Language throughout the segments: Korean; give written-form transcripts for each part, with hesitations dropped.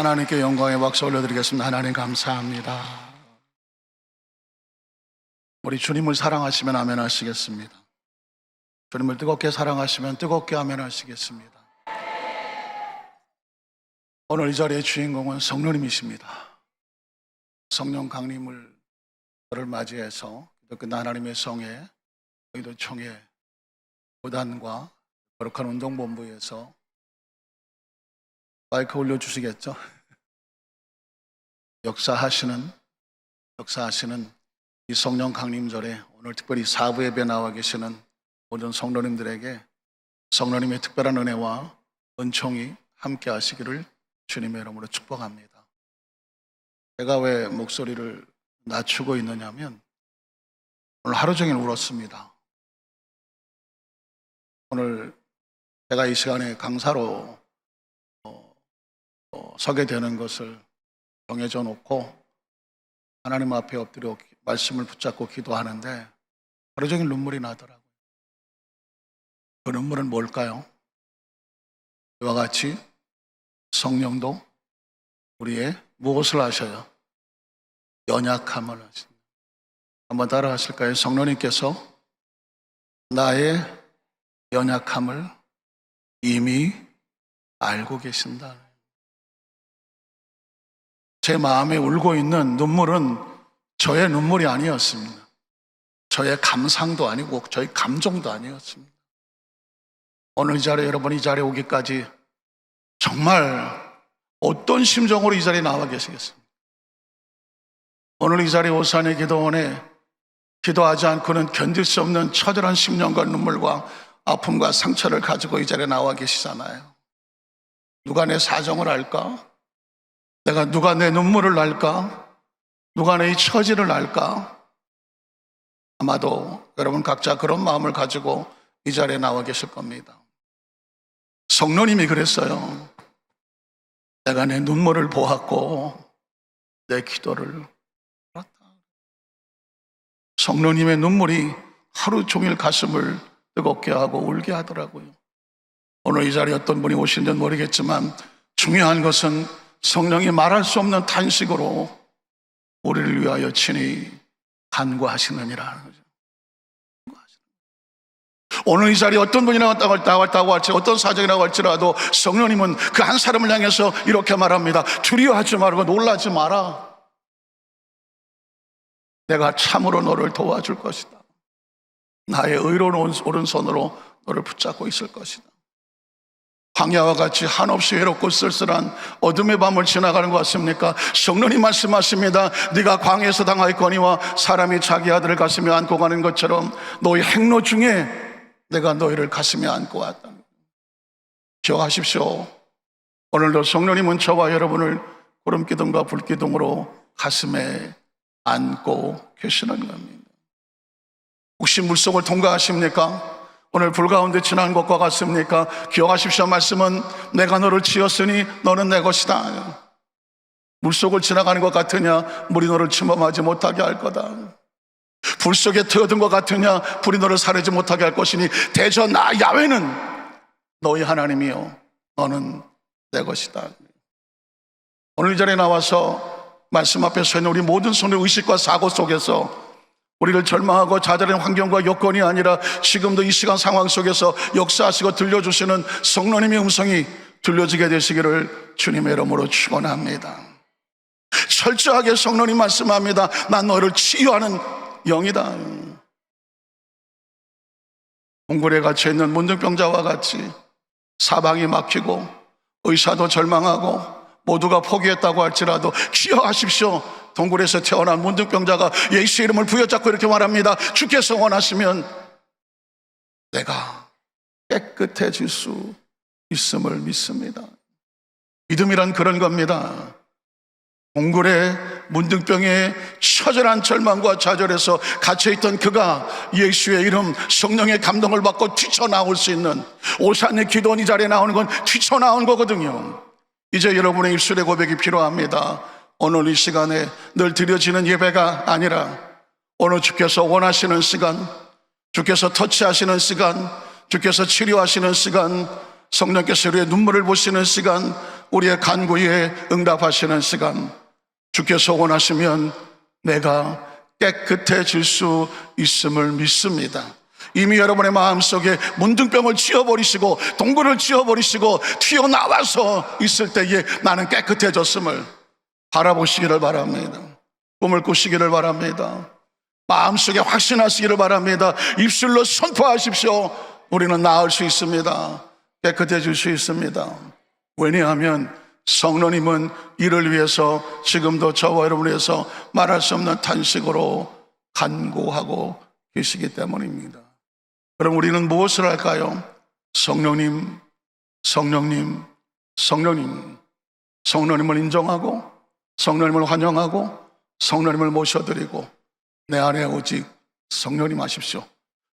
하나님께 영광의 박수 올려드리겠습니다. 하나님 감사합니다. 우리 주님을 사랑하시면 아멘 하시겠습니다. 주님을 뜨겁게 사랑하시면 뜨겁게 아멘 하시겠습니다. 오늘 이 자리의 주인공은 성령님이십니다. 성령 강림을 맞이해서 끝난 하나님의 성회, 저희도 총회, 고단과 거룩한 운동본부에서 마이크 올려주시겠죠? 역사하시는 이 성령 강림절에 오늘 특별히 사부 예배 나와 계시는 모든 성도님들에게 성령님의 특별한 은혜와 은총이 함께 하시기를 주님의 이름으로 축복합니다. 제가 왜 목소리를 낮추고 있느냐면 오늘 하루 종일 울었습니다. 오늘 제가 이 시간에 강사로 서게 되는 것을 정해져 놓고 하나님 앞에 엎드려 말씀을 붙잡고 기도하는데 하루 종일 눈물이 나더라고요. 그 눈물은 뭘까요? 이와 같이 성령도 우리의 무엇을 하셔요? 연약함을 하십니다. 한번 따라 하실까요? 성령님께서 나의 연약함을 이미 알고 계신다. 제 마음에 울고 있는 눈물은 저의 눈물이 아니었습니다. 저의 감상도 아니고 저의 감정도 아니었습니다. 오늘 이 자리에 여러분 이 자리에 오기까지 정말 어떤 심정으로 이 자리에 나와 계시겠습니까? 오늘 이 자리에 오산의 기도원에 기도하지 않고는 견딜 수 없는 처절한 심령과 눈물과 아픔과 상처를 가지고 이 자리에 나와 계시잖아요. 누가 내 사정을 알까? 누가 내 눈물을 알까? 누가 내 이 처지를 알까? 아마도 여러분 각자 그런 마음을 가지고 이 자리에 나와 계실 겁니다. 성령님이 그랬어요. 내가 내 눈물을 보았고 내 기도를 들었다. 성령님의 눈물이 하루 종일 가슴을 뜨겁게 하고 울게 하더라고요. 오늘 이 자리에 어떤 분이 오신지는 모르겠지만 중요한 것은 성령이 말할 수 없는 탄식으로 우리를 위하여 친히 간구하시느니라. 오늘 이 자리에 어떤 분이 나왔다고 할지 어떤 사정이라고 할지라도 성령님은 그 한 사람을 향해서 이렇게 말합니다. 두려워하지 말고 놀라지 마라. 내가 참으로 너를 도와줄 것이다. 나의 의로운 오른손으로 너를 붙잡고 있을 것이다. 광야와 같이 한없이 외롭고 쓸쓸한 어둠의 밤을 지나가는 것 같습니까? 성령님 말씀하십니다. 네가 광야에서 당하였거니와 사람이 자기 아들을 가슴에 안고 가는 것처럼 너희 행로 중에 내가 너희를 가슴에 안고 왔다. 기억하십시오. 오늘도 성령님은 저와 여러분을 구름기둥과 불기둥으로 가슴에 안고 계시는 겁니다. 혹시 물속을 통과하십니까? 오늘 불 가운데 지나는 것과 같습니까? 기억하십시오. 말씀은 내가 너를 지었으니 너는 내 것이다. 물속을 지나가는 것 같으냐? 물이 너를 침범하지 못하게 할 거다. 불 속에 들어든 것 같으냐? 불이 너를 사르지 못하게 할 것이니 대저 나 야훼는 너희 하나님이요 너는 내 것이다. 오늘 이 자리에 나와서 말씀 앞에 서 있는 우리 모든 손의 의식과 사고 속에서 우리를 절망하고 좌절한 환경과 여건이 아니라 지금도 이 시간 상황 속에서 역사하시고 들려주시는 성령님의 음성이 들려지게 되시기를 주님의 이름으로 축원합니다. 철저하게 성령님 말씀합니다. 난 너를 치유하는 영이다. 동굴에 갇혀있는 문둥병자와 같이 사방이 막히고 의사도 절망하고 모두가 포기했다고 할지라도 기억하십시오. 동굴에서 태어난 문둥병자가 예수의 이름을 부여잡고 이렇게 말합니다. 주께서 원하시면 내가 깨끗해질 수 있음을 믿습니다. 믿음이란 그런 겁니다. 동굴에 문둥병에 처절한 절망과 좌절에서 갇혀있던 그가 예수의 이름 성령의 감동을 받고 뛰쳐나올 수 있는 오산의 기도원 이 자리에 나오는 건 뛰쳐나온 거거든요. 이제 여러분의 입술의 고백이 필요합니다. 오늘 이 시간에 늘 드려지는 예배가 아니라 오늘 주께서 원하시는 시간, 주께서 터치하시는 시간, 주께서 치료하시는 시간, 성령께서 우리의 눈물을 보시는 시간, 우리의 간구에 응답하시는 시간, 주께서 원하시면 내가 깨끗해질 수 있음을 믿습니다. 이미 여러분의 마음속에 문둥병을 치워버리시고 동굴을 치워버리시고 튀어나와서 있을 때에 나는 깨끗해졌음을 바라보시기를 바랍니다. 꿈을 꾸시기를 바랍니다. 마음속에 확신하시기를 바랍니다. 입술로 선포하십시오. 우리는 나을 수 있습니다. 깨끗해질 수 있습니다. 왜냐하면 성령님은 이를 위해서 지금도 저와 여러분을 위해서 말할 수 없는 탄식으로 간구하고 계시기 때문입니다. 그럼 우리는 무엇을 할까요? 성령님, 성령님, 성령님. 성령님을 인정하고 성령님을 환영하고 성령님을 모셔드리고 내 안에 오직 성령님 하십시오.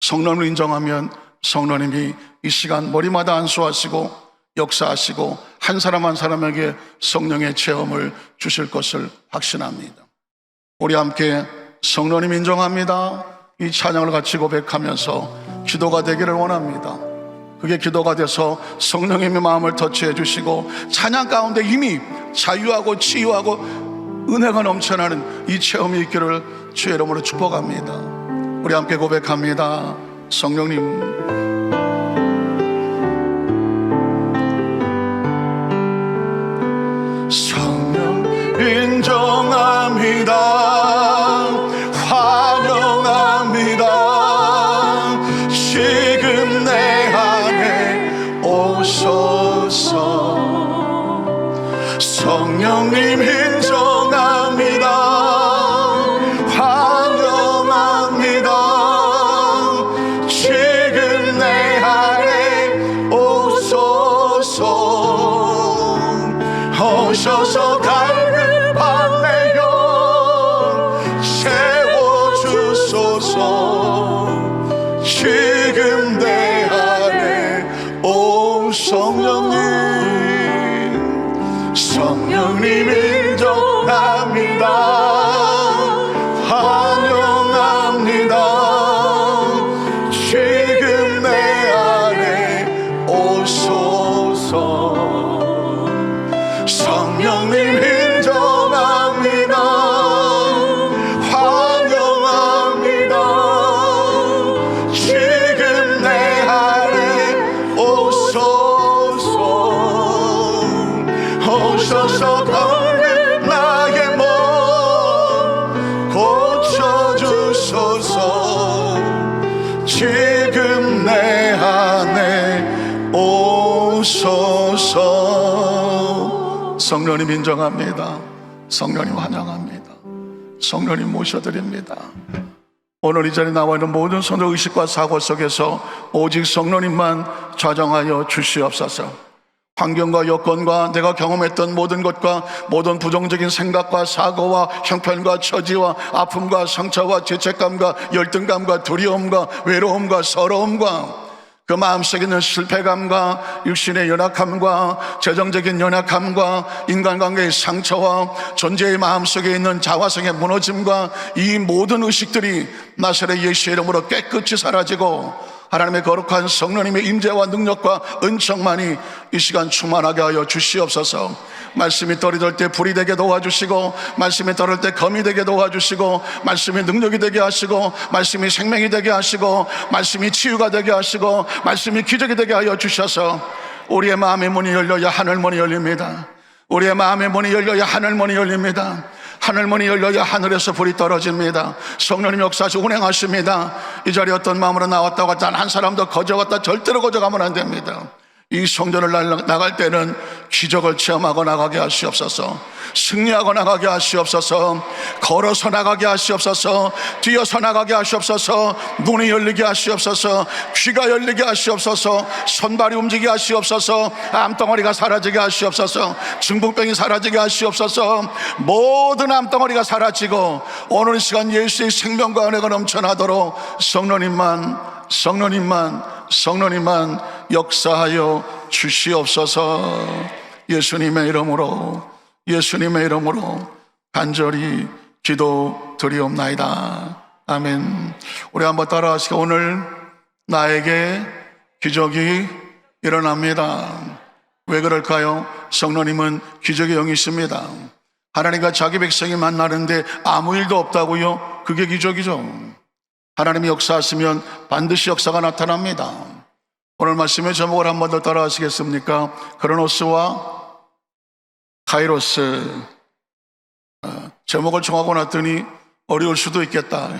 성령님을 인정하면 성령님이 이 시간 머리마다 안수하시고 역사하시고 한 사람 한 사람에게 성령의 체험을 주실 것을 확신합니다. 우리 함께 성령님 인정합니다. 이 찬양을 같이 고백하면서 기도가 되기를 원합니다. 그게 기도가 돼서 성령님의 마음을 터치해 주시고 찬양 가운데 이미 자유하고 치유하고 은혜가 넘쳐나는 이 체험이 있기를 주의 이름으로 축복합니다. 우리 함께 고백합니다. 성령님, 성령 인정합니다. 환영합니다. 지금 내 안에 오소서. 성령님 인정합니다. 환영합니다. 지금 내 안에 오소서. 오셔서 갈급한 내 영 채워주소서. 지금 내 안에 오 성령님, 성령님 인정합니다. 환영합니다. 지금 내 안에 오소서. 성령님 인정합니다. 환영합니다. 지금 내 안에 오소서. 오셔서 거룩 나의 몸 고쳐주소서. 지금 내 안에 오소서. 성령님 인정합니다. 성령님 환영합니다. 성령님 모셔드립니다. 오늘 이 자리에 나와 있는 모든 손의 의식과 사고 속에서 오직 성령님만 좌정하여 주시옵소서. 환경과 여건과 내가 경험했던 모든 것과 모든 부정적인 생각과 사고와 형편과 처지와 아픔과 상처와 죄책감과 열등감과 두려움과 외로움과 서러움과 그 마음속에 있는 실패감과 육신의 연약함과 재정적인 연약함과 인간관계의 상처와 존재의 마음속에 있는 자화성의 무너짐과 이 모든 의식들이 나사렛 예수의 이름으로 깨끗이 사라지고 하나님의 거룩한 성령님의 임재와 능력과 은총만이 이 시간 충만하게 하여 주시옵소서. 말씀이 떨어질 때 불이 되게 도와주시고, 말씀이 떨어질 때 검이 되게 도와주시고, 말씀이 능력이 되게 하시고, 말씀이 생명이 되게 하시고, 말씀이 치유가 되게 하시고, 말씀이 기적이 되게 하여 주셔서 우리의 마음의 문이 열려야 하늘문이 열립니다. 우리의 마음의 문이 열려야 하늘문이 열립니다. 하늘문이 열려야 하늘에서 불이 떨어집니다. 성령님 역사하시고 운행하십니다. 이 자리에 어떤 마음으로 나왔다고 단 한 사람도 거저갔다 절대로 거저가면 안 됩니다. 이 성전을 나갈 때는 기적을 체험하고 나가게 하시옵소서. 승리하고 나가게 하시옵소서. 걸어서 나가게 하시옵소서. 뛰어서 나가게 하시옵소서. 눈이 열리게 하시옵소서. 귀가 열리게 하시옵소서. 손발이 움직이게 하시옵소서. 암덩어리가 사라지게 하시옵소서. 중풍병이 사라지게 하시옵소서. 모든 암덩어리가 사라지고 오늘 시간 예수의 생명과 은혜가 넘쳐나도록 성령님만 역사하여 주시옵소서. 예수님의 이름으로 간절히 기도드리옵나이다. 아멘. 우리 한번 따라하시고, 오늘 나에게 기적이 일어납니다. 왜 그럴까요? 성령님은 기적의 영이십니다. 하나님과 자기 백성이 만나는데 아무 일도 없다고요? 그게 기적이죠. 하나님이 역사하시면 반드시 역사가 나타납니다. 오늘 말씀의 제목을 한 번 더 따라하시겠습니까? 크로노스와 카이로스. 제목을 정하고 났더니 어려울 수도 있겠다,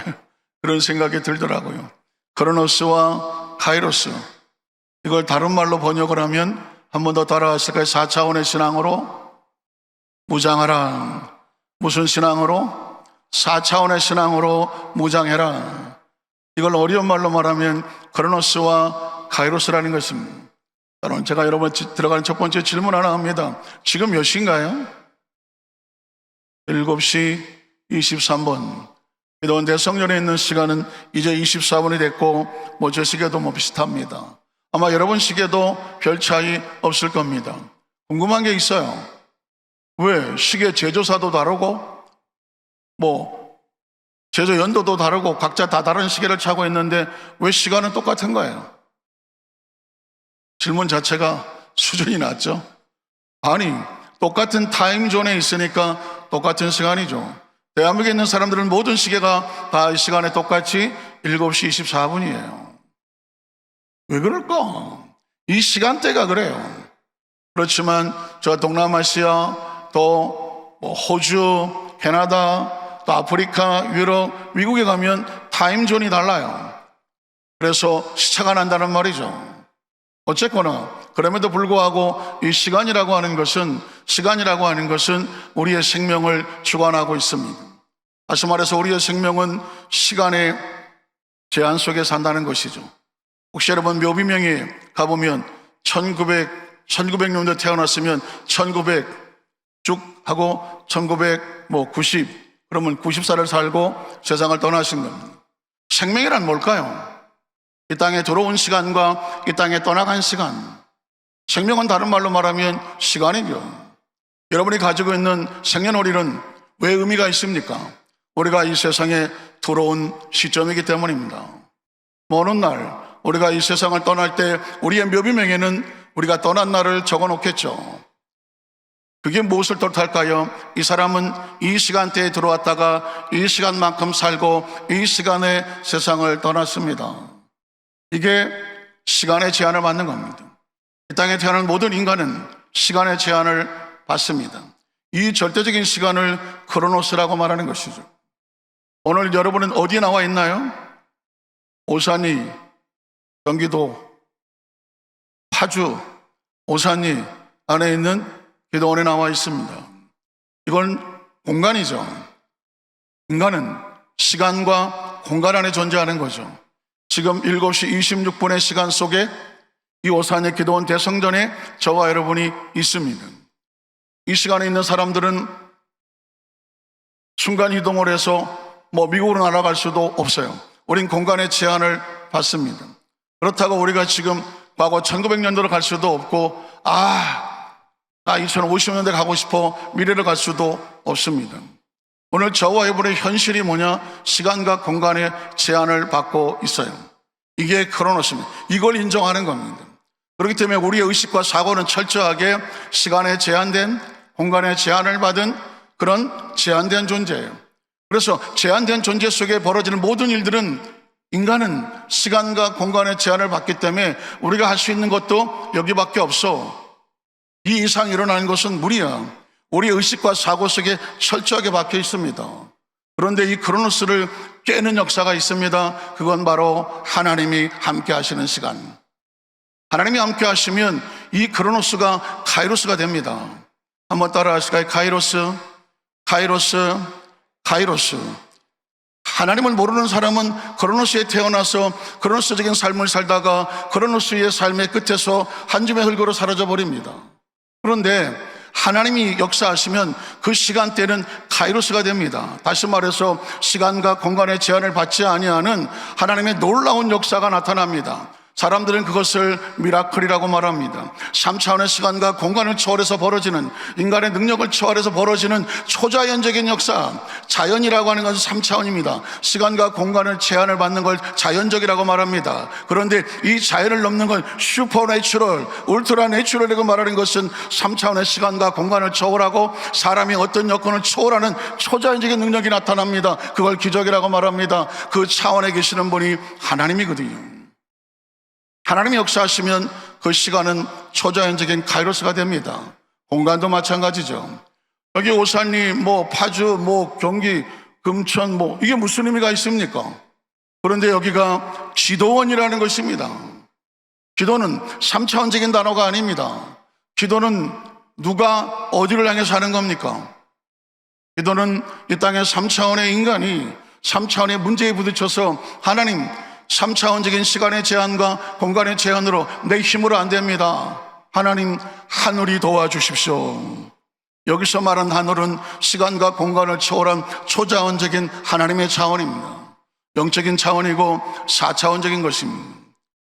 그런 생각이 들더라고요. 크로노스와 카이로스, 이걸 다른 말로 번역을 하면 한 번 더 따라하실까요? 4차원의 신앙으로 무장하라. 무슨 신앙으로? 4차원의 신앙으로 무장해라. 이걸 어려운 말로 말하면 크로노스와 카이로스라는 것입니다. 여러분, 제가 여러분 들어가는 첫 번째 질문 하나 합니다. 지금 몇 시인가요? 7시 23분. 기도원 대성전에 있는 시간은 이제 24분이 됐고, 제 시계도 비슷합니다. 아마 여러분 시계도 별 차이 없을 겁니다. 궁금한 게 있어요. 왜 시계 제조사도 다르고 제조 연도도 다르고 각자 다 다른 시계를 차고 있는데 왜 시간은 똑같은 거예요? 질문 자체가 수준이 낮죠? 아니, 똑같은 타임존에 있으니까 똑같은 시간이죠. 대한민국에 있는 사람들은 모든 시계가 다 이 시간에 똑같이 7시 24분이에요. 왜 그럴까? 이 시간대가 그래요. 그렇지만 저 동남아시아, 또 호주, 캐나다, 또 아프리카, 유럽, 미국에 가면 타임존이 달라요. 그래서 시차가 난다는 말이죠. 어쨌거나 그럼에도 불구하고 이 시간이라고 하는 것은 우리의 생명을 주관하고 있습니다. 다시 말해서 우리의 생명은 시간의 제한 속에 산다는 것이죠. 혹시 여러분 묘비명에 가보면 1900년도에 태어났으면 1900 쭉 하고 1990, 그러면 90살을 살고 세상을 떠나신 겁니다. 생명이란 뭘까요? 이 땅에 들어온 시간과 이 땅에 떠나간 시간. 생명은 다른 말로 말하면 시간이죠. 여러분이 가지고 있는 생년월일은 왜 의미가 있습니까? 우리가 이 세상에 들어온 시점이기 때문입니다. 어느 날 우리가 이 세상을 떠날 때 우리의 묘비명에는 우리가 떠난 날을 적어 놓겠죠. 그게 무엇을 뜻할까요? 이 사람은 이 시간대에 들어왔다가 이 시간만큼 살고 이 시간에 세상을 떠났습니다. 이게 시간의 제한을 받는 겁니다. 이 땅에 태어난 모든 인간은 시간의 제한을 받습니다. 이 절대적인 시간을 크로노스라고 말하는 것이죠. 오늘 여러분은 어디에 나와 있나요? 오산리, 경기도, 파주, 오산리 안에 있는 기도원에 나와 있습니다. 이건 공간이죠. 인간은 시간과 공간 안에 존재하는 거죠. 지금 7시 26분의 시간 속에 이 오산의 기도원 대성전에 저와 여러분이 있습니다. 이 시간에 있는 사람들은 순간 이동을 해서 미국으로 날아갈 수도 없어요. 우린 공간의 제한을 받습니다. 그렇다고 우리가 지금 과거 1900년도로 갈 수도 없고 나 2050년대 가고 싶어 미래를 갈 수도 없습니다. 오늘 저와 여러분의 현실이 뭐냐? 시간과 공간의 제한을 받고 있어요. 이게 크로노스입니다. 이걸 인정하는 겁니다. 그렇기 때문에 우리의 의식과 사고는 철저하게 시간에 제한된, 공간에 제한을 받은 그런 제한된 존재예요. 그래서 제한된 존재 속에 벌어지는 모든 일들은, 인간은 시간과 공간의 제한을 받기 때문에 우리가 할 수 있는 것도 여기밖에 없어. 이 이상 일어나는 것은 무리야. 우리의 의식과 사고 속에 철저하게 박혀 있습니다. 그런데 이 크로노스를 깨는 역사가 있습니다. 그건 바로 하나님이 함께 하시는 시간. 하나님이 함께 하시면 이 크로노스가 카이로스가 됩니다. 한번 따라 하실까요? 카이로스, 카이로스, 카이로스. 하나님을 모르는 사람은 크로노스에 태어나서 크로노스적인 삶을 살다가 크로노스의 삶의 끝에서 한 줌의 흙으로 사라져 버립니다. 그런데 하나님이 역사하시면 그 시간대는 카이로스가 됩니다. 다시 말해서 시간과 공간의 제한을 받지 아니하는 하나님의 놀라운 역사가 나타납니다. 사람들은 그것을 미라클이라고 말합니다. 3차원의 시간과 공간을 초월해서 벌어지는, 인간의 능력을 초월해서 벌어지는 초자연적인 역사, 자연이라고 하는 것은 3차원입니다. 시간과 공간을 제한을 받는 걸 자연적이라고 말합니다. 그런데 이 자연을 넘는 건 슈퍼내추럴, 울트라내추럴이라고 말하는 것은 3차원의 시간과 공간을 초월하고 사람이 어떤 여건을 초월하는 초자연적인 능력이 나타납니다. 그걸 기적이라고 말합니다. 그 차원에 계시는 분이 하나님이거든요. 하나님이 역사하시면 그 시간은 초자연적인 카이로스가 됩니다. 공간도 마찬가지죠. 여기 오산리, 파주, 경기, 금천, 이게 무슨 의미가 있습니까? 그런데 여기가 기도원이라는 것입니다. 기도는 3차원적인 단어가 아닙니다. 기도는 누가 어디를 향해서 하는 겁니까? 기도는 이 땅의 3차원의 인간이 3차원의 문제에 부딪혀서 하나님, 3차원적인 시간의 제한과 공간의 제한으로 내 힘으로 안 됩니다. 하나님, 하늘이 도와주십시오. 여기서 말한 하늘은 시간과 공간을 초월한 초자원적인 하나님의 차원입니다. 영적인 차원이고 4차원적인 것입니다.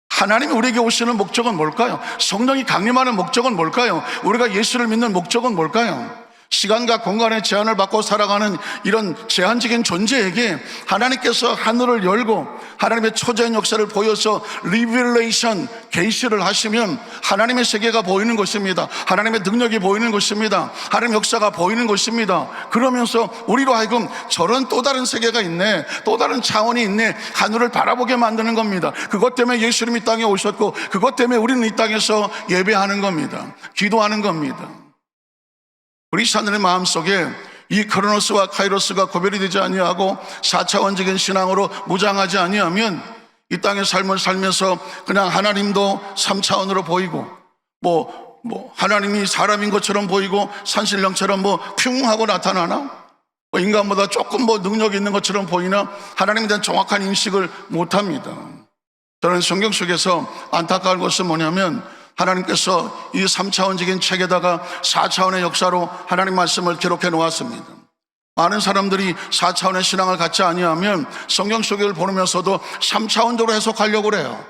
하나님이 우리에게 오시는 목적은 뭘까요? 성령이 강림하는 목적은 뭘까요? 우리가 예수를 믿는 목적은 뭘까요? 시간과 공간의 제한을 받고 살아가는 이런 제한적인 존재에게 하나님께서 하늘을 열고 하나님의 초자연 역사를 보여서 리빌레이션, 계시를 하시면 하나님의 세계가 보이는 것입니다. 하나님의 능력이 보이는 것입니다. 하나님의 역사가 보이는 것입니다. 그러면서 우리로 하여금 저런 또 다른 세계가 있네, 또 다른 차원이 있네, 하늘을 바라보게 만드는 겁니다. 그것 때문에 예수님이 이 땅에 오셨고 그것 때문에 우리는 이 땅에서 예배하는 겁니다. 기도하는 겁니다. 그리스도인의 마음속에 이 크로노스와 카이로스가 구별이 되지 아니하고 4차원적인 신앙으로 무장하지 아니하면 이 땅의 삶을 살면서 그냥 하나님도 3차원으로 보이고 하나님이 사람인 것처럼 보이고 산신령처럼 흉하고 나타나나 인간보다 조금 능력이 있는 것처럼 보이나 하나님에 대한 정확한 인식을 못합니다. 저는 성경 속에서 안타까운 것은 뭐냐면 하나님께서 이 3차원적인 책에다가 4차원의 역사로 하나님 말씀을 기록해 놓았습니다. 많은 사람들이 4차원의 신앙을 갖지 아니하면 성경 속을 보면서도 3차원적으로 해석하려고 그래요.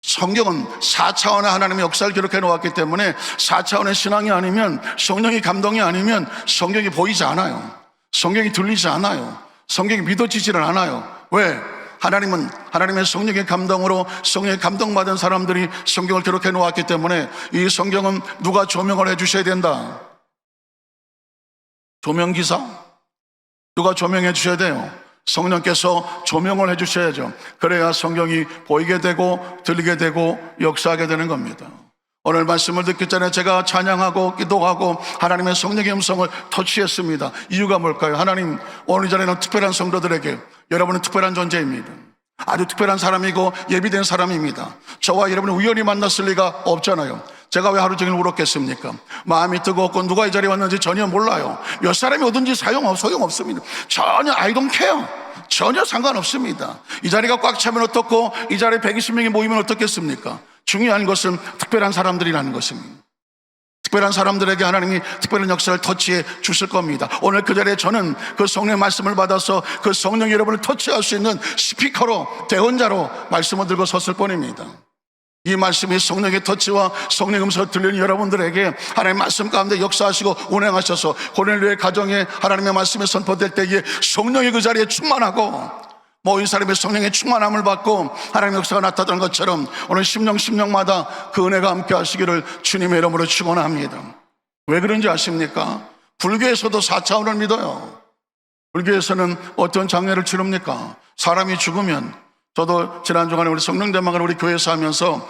성경은 4차원의 하나님의 역사를 기록해 놓았기 때문에 4차원의 신앙이 아니면, 성령이 감동이 아니면 성경이 보이지 않아요. 성경이 들리지 않아요. 성경이 믿어지지를 않아요. 왜? 하나님은 하나님의 성령의 감동으로 성령의 감동받은 사람들이 성경을 기록해 놓았기 때문에 이 성경은 누가 조명을 해 주셔야 된다. 조명기사? 누가 조명해 주셔야 돼요. 성령께서 조명을 해 주셔야죠. 그래야 성경이 보이게 되고 들리게 되고 역사하게 되는 겁니다. 오늘 말씀을 듣기 전에 제가 찬양하고 기도하고 하나님의 성령의 음성을 터치했습니다. 이유가 뭘까요? 하나님, 오늘 이 자리에는 특별한 성도들에게 여러분은 특별한 존재입니다. 아주 특별한 사람이고 예비된 사람입니다. 저와 여러분이 우연히 만났을 리가 없잖아요. 제가 왜 하루 종일 울었겠습니까? 마음이 뜨겁고 누가 이 자리에 왔는지 전혀 몰라요. 몇 사람이 오든지 소용없습니다. 전혀 I don't care. 전혀 상관없습니다. 이 자리가 꽉 차면 어떻고 이 자리에 120명이 모이면 어떻겠습니까? 중요한 것은 특별한 사람들이라는 것입니다. 특별한 사람들에게 하나님이 특별한 역사를 터치해 주실 겁니다. 오늘 그 자리에 저는 그 성령의 말씀을 받아서 그 성령 여러분을 터치할 수 있는 스피커로, 대언자로 말씀을 들고 섰을 뿐입니다. 이 말씀이 성령의 터치와 성령의 음성을 들리는 여러분들에게 하나님의 말씀 가운데 역사하시고 운행하셔서 고넬료의 가정에 하나님의 말씀이 선포될 때에 성령이 그 자리에 충만하고 모인 사람의 성령의 충만함을 받고 하나님의 역사가 나타나는 것처럼 오늘 심령마다 그 은혜가 함께 하시기를 주님의 이름으로 축원합니다. 왜 그런지 아십니까? 불교에서도 4차원을 믿어요. 불교에서는 어떤 장례를 치릅니까? 사람이 죽으면, 저도 지난 주간에 우리 성령대망을 우리 교회에서 하면서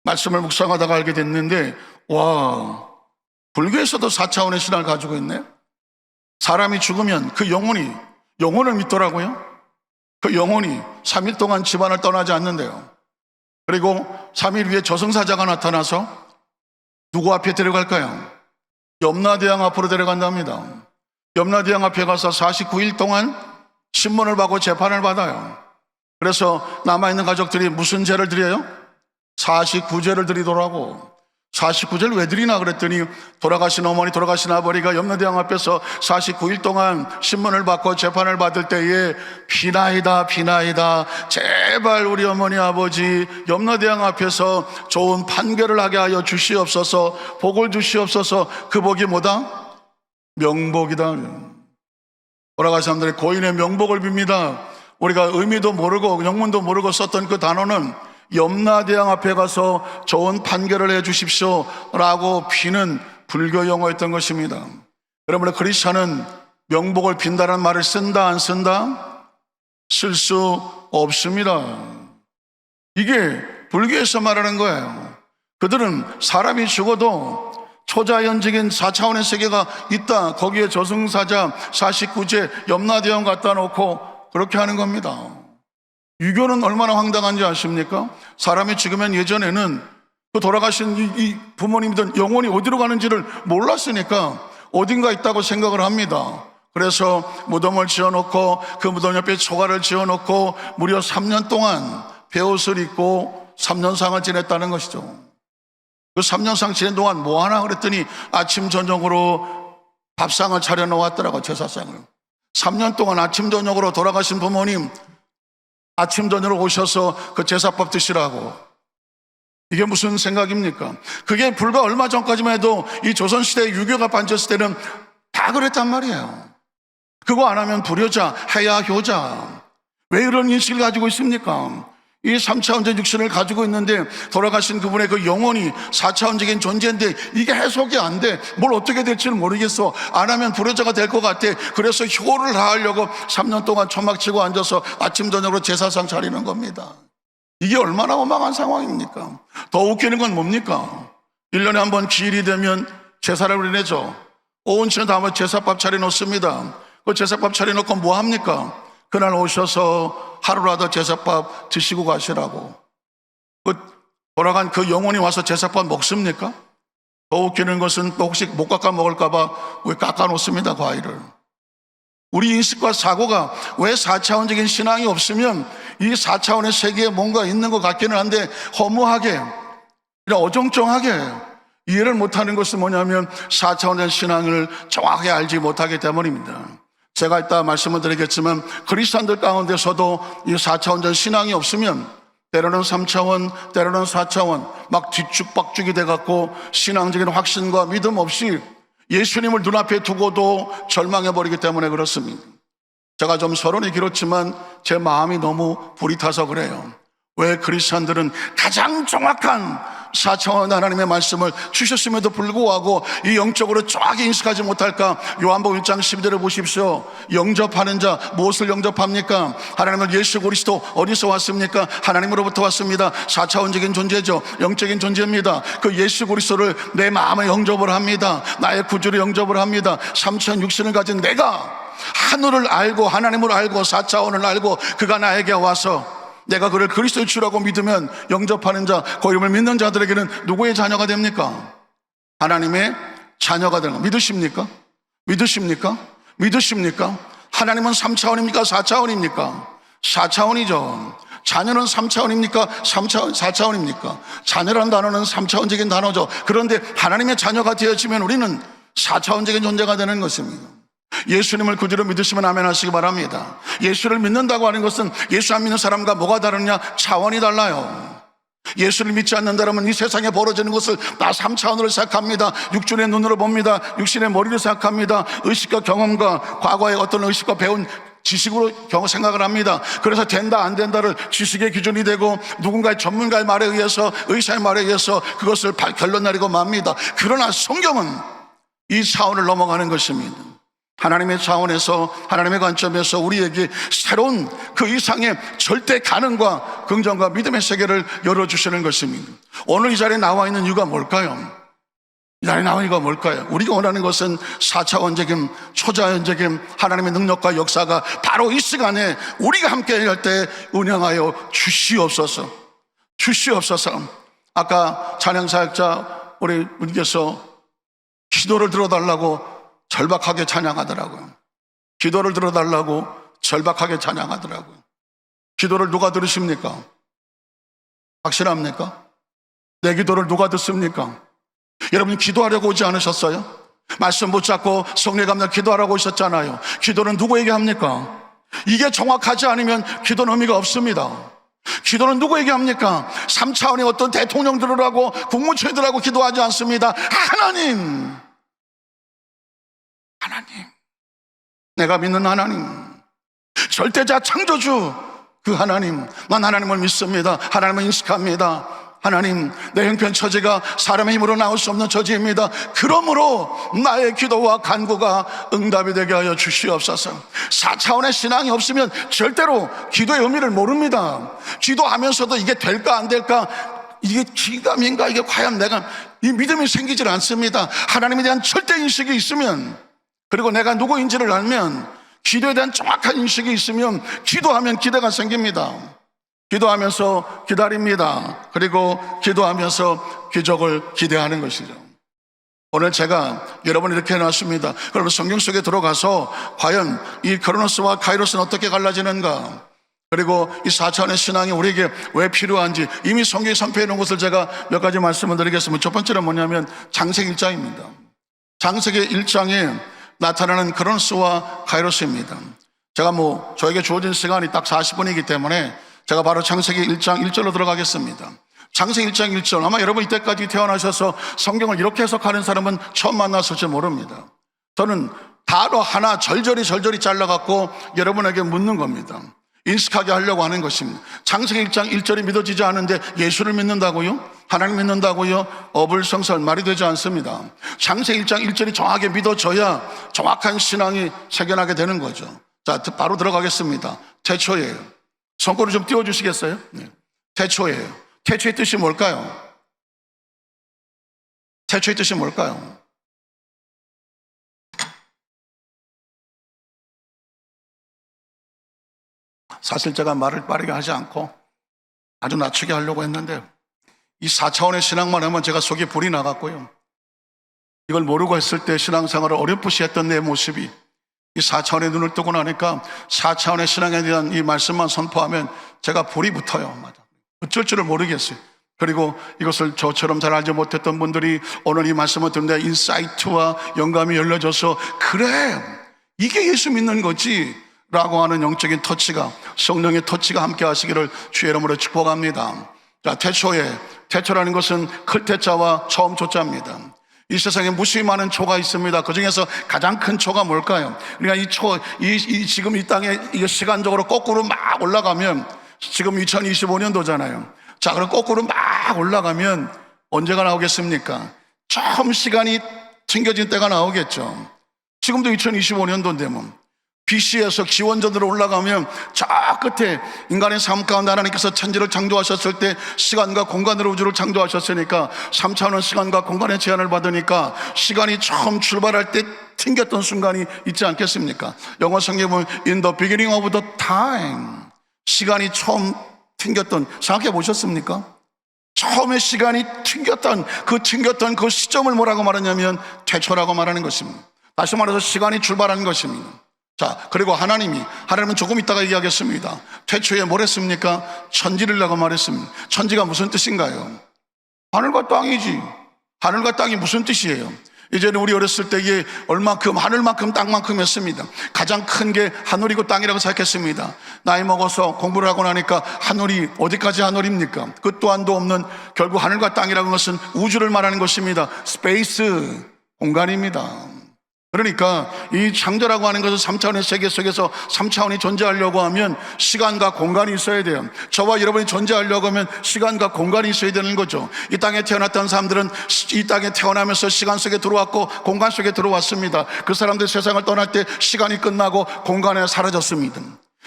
말씀을 묵상하다가 알게 됐는데, 와, 불교에서도 4차원의 신앙을 가지고 있네. 사람이 죽으면 그 영혼을 믿더라고요. 그 영혼이 3일 동안 집안을 떠나지 않는데요. 그리고 3일 후에 저승사자가 나타나서 누구 앞에 데려갈까요? 염라대왕 앞으로 데려간답니다. 염라대왕 앞에 가서 49일 동안 신문을 받고 재판을 받아요. 그래서 남아있는 가족들이 무슨 죄를 드려요? 49죄를 드리더라고. 49제를 왜 드리나 그랬더니 돌아가신 어머니, 돌아가신 아버지가 염라대왕 앞에서 49일 동안 신문을 받고 재판을 받을 때에 비나이다 제발 우리 어머니 아버지 염라대왕 앞에서 좋은 판결을 하게 하여 주시옵소서, 복을 주시옵소서. 그 복이 뭐다? 명복이다. 돌아가신 사람들의 고인의 명복을 빕니다. 우리가 의미도 모르고 영문도 모르고 썼던 그 단어는 염라대왕 앞에 가서 좋은 판결을 해 주십시오 라고 비는 불교 용어였던 것입니다. 여러분, 크리스찬은 명복을 빈다는 말을 쓴다 안 쓴다? 쓸 수 없습니다. 이게 불교에서 말하는 거예요. 그들은 사람이 죽어도 초자연적인 4차원의 세계가 있다, 거기에 저승사자 49제 염라대왕 갖다 놓고 그렇게 하는 겁니다. 유교는 얼마나 황당한지 아십니까? 사람이 죽으면 예전에는 그 돌아가신 이 부모님들은 영혼이 어디로 가는지를 몰랐으니까 어딘가 있다고 생각을 합니다. 그래서 무덤을 지어놓고 그 무덤 옆에 초가를 지어놓고 무려 3년 동안 베옷을 입고 3년상을 지냈다는 것이죠. 그 3년상 지낸 동안 뭐 하나 그랬더니 아침 저녁으로 밥상을 차려놓았더라고, 제사상을. 3년 동안 아침 저녁으로 돌아가신 부모님 아침 저녁으로 오셔서 그 제사밥 드시라고. 이게 무슨 생각입니까? 그게 불과 얼마 전까지만 해도 이 조선시대 유교가 반졌을 때는 다 그랬단 말이에요. 그거 안 하면 불효자, 해야 효자. 왜 이런 인식을 가지고 있습니까? 이 3차원적 육신을 가지고 있는데 돌아가신 그분의 그 영혼이 4차원적인 존재인데 이게 해석이 안 돼. 뭘 어떻게 될지는 모르겠어. 안 하면 불효자가 될 것 같아. 그래서 효를 다하려고 3년 동안 초막 치고 앉아서 아침 저녁으로 제사상 차리는 겁니다. 이게 얼마나 어마어마한 상황입니까? 더 웃기는 건 뭡니까? 1년에 한 번 기일이 되면 제사를 우리내죠. 온 신을 다 한번 제사밥 차려놓습니다. 그 제사밥 차려놓고 뭐 합니까? 그날 오셔서 하루라도 제사밥 드시고 가시라고. 그 돌아간 그 영혼이 와서 제사밥 먹습니까? 더 웃기는 것은 또 혹시 못 깎아 먹을까봐 왜 깎아 놓습니다, 과일을. 우리 인식과 사고가 왜 4차원적인 신앙이 없으면 이 4차원의 세계에 뭔가 있는 것 같기는 한데 허무하게, 어정쩡하게 이해를 못하는 것은 뭐냐면 4차원의 신앙을 정확하게 알지 못하기 때문입니다. 제가 이따 말씀을 드리겠지만 그리스도인들 가운데서도 이 4차원적 신앙이 없으면 때로는 3차원, 때로는 4차원 막 뒤죽박죽이 돼갖고 신앙적인 확신과 믿음 없이 예수님을 눈앞에 두고도 절망해버리기 때문에 그렇습니다. 제가 좀 서론이 길었지만 제 마음이 너무 불이 타서 그래요. 왜 그리스도인들은 가장 정확한 4차원 하나님의 말씀을 주셨음에도 불구하고 이 영적으로 정확히 인식하지 못할까? 요한복음 1장 12절을 보십시오. 영접하는 자, 무엇을 영접합니까? 하나님을 예수 그리스도 어디서 왔습니까? 하나님으로부터 왔습니다. 4차원적인 존재죠. 영적인 존재입니다. 그 예수 그리스도를 내 마음에 영접을 합니다. 나의 구주로 영접을 합니다. 3차원 육신을 가진 내가 하늘을 알고 하나님을 알고 4차원을 알고 그가 나에게 와서 내가 그를 그리스도의 주라고 믿으면 영접하는 자, 그 이름을 믿는 자들에게는 누구의 자녀가 됩니까? 하나님의 자녀가 되는 거 믿으십니까? 믿으십니까? 믿으십니까? 하나님은 3차원입니까? 4차원입니까? 4차원이죠. 자녀는 3차원입니까? 4차원입니까? 자녀라는 단어는 3차원적인 단어죠. 그런데 하나님의 자녀가 되어지면 우리는 4차원적인 존재가 되는 것입니다. 예수님을 구주로 믿으시면 아멘 하시기 바랍니다. 예수를 믿는다고 하는 것은 예수 안 믿는 사람과 뭐가 다르냐? 차원이 달라요. 예수를 믿지 않는다면 이 세상에 벌어지는 것을 다 3차원으로 생각합니다. 육신의 눈으로 봅니다. 육신의 머리로 생각합니다. 의식과 경험과 과거의 어떤 의식과 배운 지식으로 생각을 합니다. 그래서 된다 안 된다를 지식의 기준이 되고 누군가의 전문가의 말에 의해서, 의사의 말에 의해서 그것을 결론 내리고 맙니다. 그러나 성경은 이 차원을 넘어가는 것입니다. 하나님의 차원에서, 하나님의 관점에서 우리에게 새로운 그 이상의 절대 가능과 긍정과 믿음의 세계를 열어주시는 것입니다. 오늘 이 자리에 나와 있는 이유가 뭘까요? 이 자리에 나와 있는 이유가 뭘까요? 우리가 원하는 것은 4차원적인 초자연적인 하나님의 능력과 역사가 바로 이 시간에 우리가 함께 할 때 운영하여 주시옵소서. 주시옵소서. 아까 찬양사역자 우리 분께서 기도를 들어달라고 절박하게 찬양하더라고요. 기도를 들어달라고 절박하게 찬양하더라고요. 기도를 누가 들으십니까? 확실합니까? 내 기도를 누가 듣습니까? 여러분 기도하려고 오지 않으셨어요? 말씀 붙잡고 성령의 감당 기도하라고 오셨잖아요. 기도는 누구에게 합니까? 이게 정확하지 않으면 기도는 의미가 없습니다. 기도는 누구에게 합니까? 3차원의 어떤 대통령들하고 국무총리들하고 기도하지 않습니다. 하나님, 내가 믿는 하나님, 절대자 창조주 그 하나님, 난 하나님을 믿습니다. 하나님을 인식합니다. 하나님, 내 형편 처지가 사람의 힘으로 나올 수 없는 처지입니다. 그러므로 나의 기도와 간구가 응답이 되게 하여 주시옵소서. 4차원의 신앙이 없으면 절대로 기도의 의미를 모릅니다. 기도하면서도 이게 될까 안 될까, 이게 기감인가, 이게 과연 내가, 이 믿음이 생기질 않습니다. 하나님에 대한 절대 인식이 있으면, 그리고 내가 누구인지를 알면, 기도에 대한 정확한 인식이 있으면 기도하면 기대가 생깁니다. 기도하면서 기다립니다. 그리고 기도하면서 기적을 기대하는 것이죠. 오늘 제가 여러분 이렇게 해놨습니다. 그러면 성경 속에 들어가서 과연 이 크로노스와 카이로스는 어떻게 갈라지는가, 그리고 이 4차원의 신앙이 우리에게 왜 필요한지 이미 성경에 선포해 놓은 것을 제가 몇 가지 말씀을 드리겠습니다. 첫 번째는 뭐냐면 장세기 1장입니다. 장세기 1장에 나타나는 크로노스와 카이로스입니다. 제가 저에게 주어진 시간이 딱 40분이기 때문에 제가 바로 창세기 1장 1절로 들어가겠습니다. 창세기 1장 1절, 아마 여러분 이때까지 태어나셔서 성경을 이렇게 해석하는 사람은 처음 만났을지 모릅니다. 저는 단어 하나 절절히 잘라갖고 여러분에게 묻는 겁니다. 인식하게 하려고 하는 것입니다. 창세기 1장 1절이 믿어지지 않은데 예수를 믿는다고요? 하나님 믿는다고요? 어불성설, 말이 되지 않습니다. 창세기 1장 1절이 정확하게 믿어져야 정확한 신앙이 생겨나게 되는 거죠. 자, 바로 들어가겠습니다. 태초예요. 손가락을 좀 띄워주시겠어요? 네. 태초예요. 태초의 뜻이 뭘까요? 태초의 뜻이 뭘까요? 사실 제가 말을 빠르게 하지 않고 아주 낮추게 하려고 했는데 이 4차원의 신앙만 하면 제가 속에 불이 나갔고요. 이걸 모르고 했을 때 신앙생활을 어렴풋이 했던 내 모습이 이 4차원의 눈을 뜨고 나니까 4차원의 신앙에 대한 이 말씀만 선포하면 제가 불이 붙어요. 맞아. 어쩔 줄을 모르겠어요. 그리고 이것을 저처럼 잘 알지 못했던 분들이 오늘 이 말씀을 듣는데 인사이트와 영감이 열려져서 그래, 이게 예수 믿는 거지 라고 하는 영적인 터치가, 성령의 터치가 함께 하시기를 주의 이름으로 축복합니다. 자, 태초라는 것은 클 태자와 처음 조자입니다. 이 세상에 무수히 많은 초가 있습니다. 그 중에서 가장 큰 초가 뭘까요? 그러니까 지금 이 땅에 이게 시간적으로 거꾸로 막 올라가면, 지금 2025년도잖아요. 자, 그럼 거꾸로 막 올라가면 언제가 나오겠습니까? 처음 시간이 튕겨진 때가 나오겠죠. 지금도 2025년도인데 BC에서 기원전으로 올라가면 저 끝에 인간의 삶 가운데 하나님께서 천지를 창조하셨을 때 시간과 공간으로 우주를 창조하셨으니까 3차원은 시간과 공간의 제한을 받으니까 시간이 처음 출발할 때 튕겼던 순간이 있지 않겠습니까? 영어 성경에 보면 In the beginning of the time, 시간이 처음 튕겼던, 생각해 보셨습니까? 처음에 시간이 튕겼던 그 시점을 뭐라고 말하냐면 태초라고 말하는 것입니다. 다시 말해서 시간이 출발한 것입니다. 자, 그리고 하나님은 조금 이따가 얘기하겠습니다. 태초에 뭘 했습니까? 천지를 내가 말했습니다. 천지가 무슨 뜻인가요? 하늘과 땅이지. 하늘과 땅이 무슨 뜻이에요? 이제는 우리 어렸을 때에 하늘만큼 땅만큼 했습니다. 가장 큰 게 하늘이고 땅이라고 생각했습니다. 나이 먹어서 공부를 하고 나니까 하늘이 어디까지 하늘입니까? 그 또한도 없는, 결국 하늘과 땅이라는 것은 우주를 말하는 것입니다. 스페이스, 공간입니다. 그러니까 이 창조라고 하는 것은 3차원의 세계 속에서 3차원이 존재하려고 하면 시간과 공간이 있어야 돼요. 저와 여러분이 존재하려고 하면 시간과 공간이 있어야 되는 거죠. 이 땅에 태어났던 사람들은 이 땅에 태어나면서 시간 속에 들어왔고 공간 속에 들어왔습니다. 그 사람들 세상을 떠날 때 시간이 끝나고 공간에 사라졌습니다.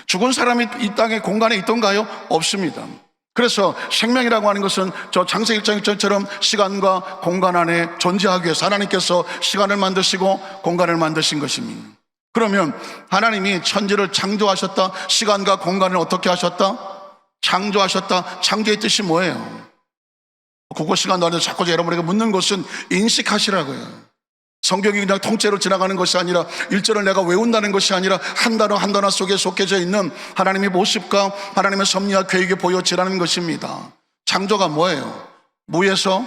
죽은 사람이 이 땅에 공간에 있던가요? 없습니다. 그래서 생명이라고 하는 것은 저 창세기 1장 1절처럼 시간과 공간 안에 존재하기 위해서 하나님께서 시간을 만드시고 공간을 만드신 것입니다. 그러면 하나님이 천지를 창조하셨다, 시간과 공간을 어떻게 하셨다? 창조하셨다. 창조의 뜻이 뭐예요? 국어 시간도 아니라 자꾸 여러분에게 묻는 것은 인식하시라고요. 성경이 그냥 통째로 지나가는 것이 아니라 1절을 내가 외운다는 것이 아니라 한 단어 한 단어 속에 속해져 있는 하나님의 모습과 하나님의 섭리와 계획이 보여지라는 것입니다. 창조가 뭐예요? 무에서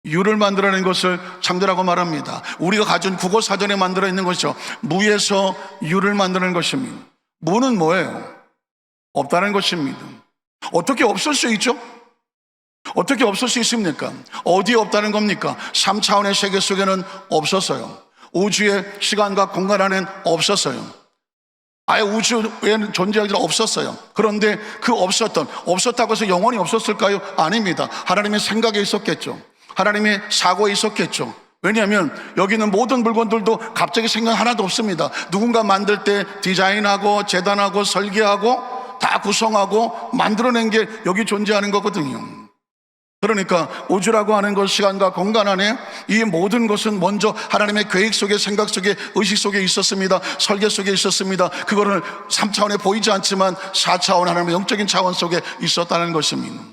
유를 만들어낸 것을 창조라고 말합니다. 우리가 가진 국어 사전에 만들어 있는 것이죠. 무에서 유를 만드는 것입니다. 무는 뭐예요? 없다는 것입니다. 어떻게 없을 수 있죠? 어떻게 없을 수 있습니까? 어디에 없다는 겁니까? 3차원의 세계 속에는 없었어요. 우주의 시간과 공간 안에는 없었어요. 아예 우주에는 존재하지 없었어요. 그런데 그 없었다고 해서 영원히 없었을까요? 아닙니다. 하나님의 생각에 있었겠죠. 하나님의 사고에 있었겠죠. 왜냐하면 여기 있는 모든 물건들도 갑자기 생각 하나도 없습니다. 누군가 만들 때 디자인하고 재단하고 설계하고 다 구성하고 만들어낸 게 여기 존재하는 거거든요. 그러니까 우주라고 하는 것, 시간과 공간 안에 이 모든 것은 먼저 하나님의 계획 속에, 생각 속에, 의식 속에 있었습니다. 설계 속에 있었습니다. 그거를 3차원에 보이지 않지만 4차원 하나님의 영적인 차원 속에 있었다는 것입니다.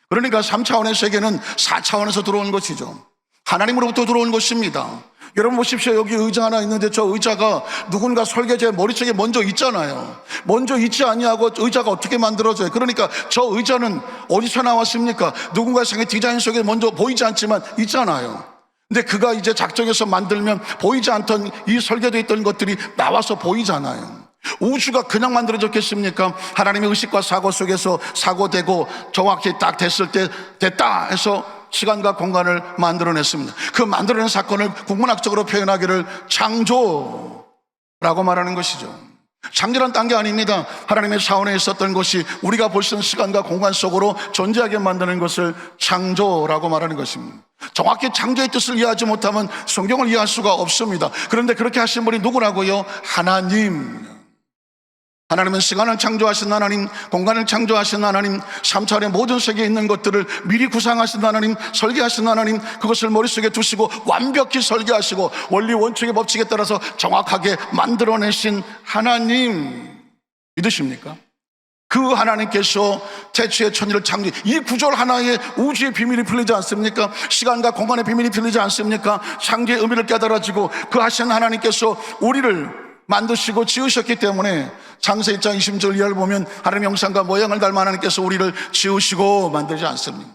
그러니까 3차원의 세계는 4차원에서 들어온 것이죠. 하나님으로부터 들어온 것입니다. 여러분 보십시오. 여기 의자 하나 있는데 저 의자가 누군가 설계자의 머릿속에 먼저 있잖아요. 먼저 있지 아니하고 의자가 어떻게 만들어져요? 그러니까 저 의자는 어디서 나왔습니까? 누군가의 생각 디자인 속에 먼저 보이지 않지만 있잖아요. 근데 그가 이제 작정해서 만들면 보이지 않던 이 설계되어 있던 것들이 나와서 보이잖아요. 우주가 그냥 만들어졌겠습니까? 하나님의 의식과 사고 속에서 사고되고 정확히 딱 됐을 때 됐다 해서 시간과 공간을 만들어냈습니다. 그 만들어낸 사건을 국문학적으로 표현하기를 창조라고 말하는 것이죠. 창조란 딴 게 아닙니다. 하나님의 차원에 있었던 것이 우리가 볼 수 있는 시간과 공간 속으로 존재하게 만드는 것을 창조라고 말하는 것입니다. 정확히 창조의 뜻을 이해하지 못하면 성경을 이해할 수가 없습니다. 그런데 그렇게 하신 분이 누구라고요? 하나님. 하나님은 시간을 창조하신 하나님, 공간을 창조하신 하나님, 3차원의 모든 세계에 있는 것들을 미리 구상하신 하나님, 설계하신 하나님, 그것을 머릿속에 두시고 완벽히 설계하시고 원리 원칙의 법칙에 따라서 정확하게 만들어내신 하나님 믿으십니까? 그 하나님께서 태초에 천지를 창조, 이 구절 하나에 우주의 비밀이 풀리지 않습니까? 시간과 공간의 비밀이 풀리지 않습니까? 창조의 의미를 깨달아지고 그 하신 하나님께서 우리를 만드시고 지으셨기 때문에 창세 1장 20절 이하를 보면 하나님의 형상과 모양을 닮은 하나님께서 우리를 지으시고 만들지 않습니까?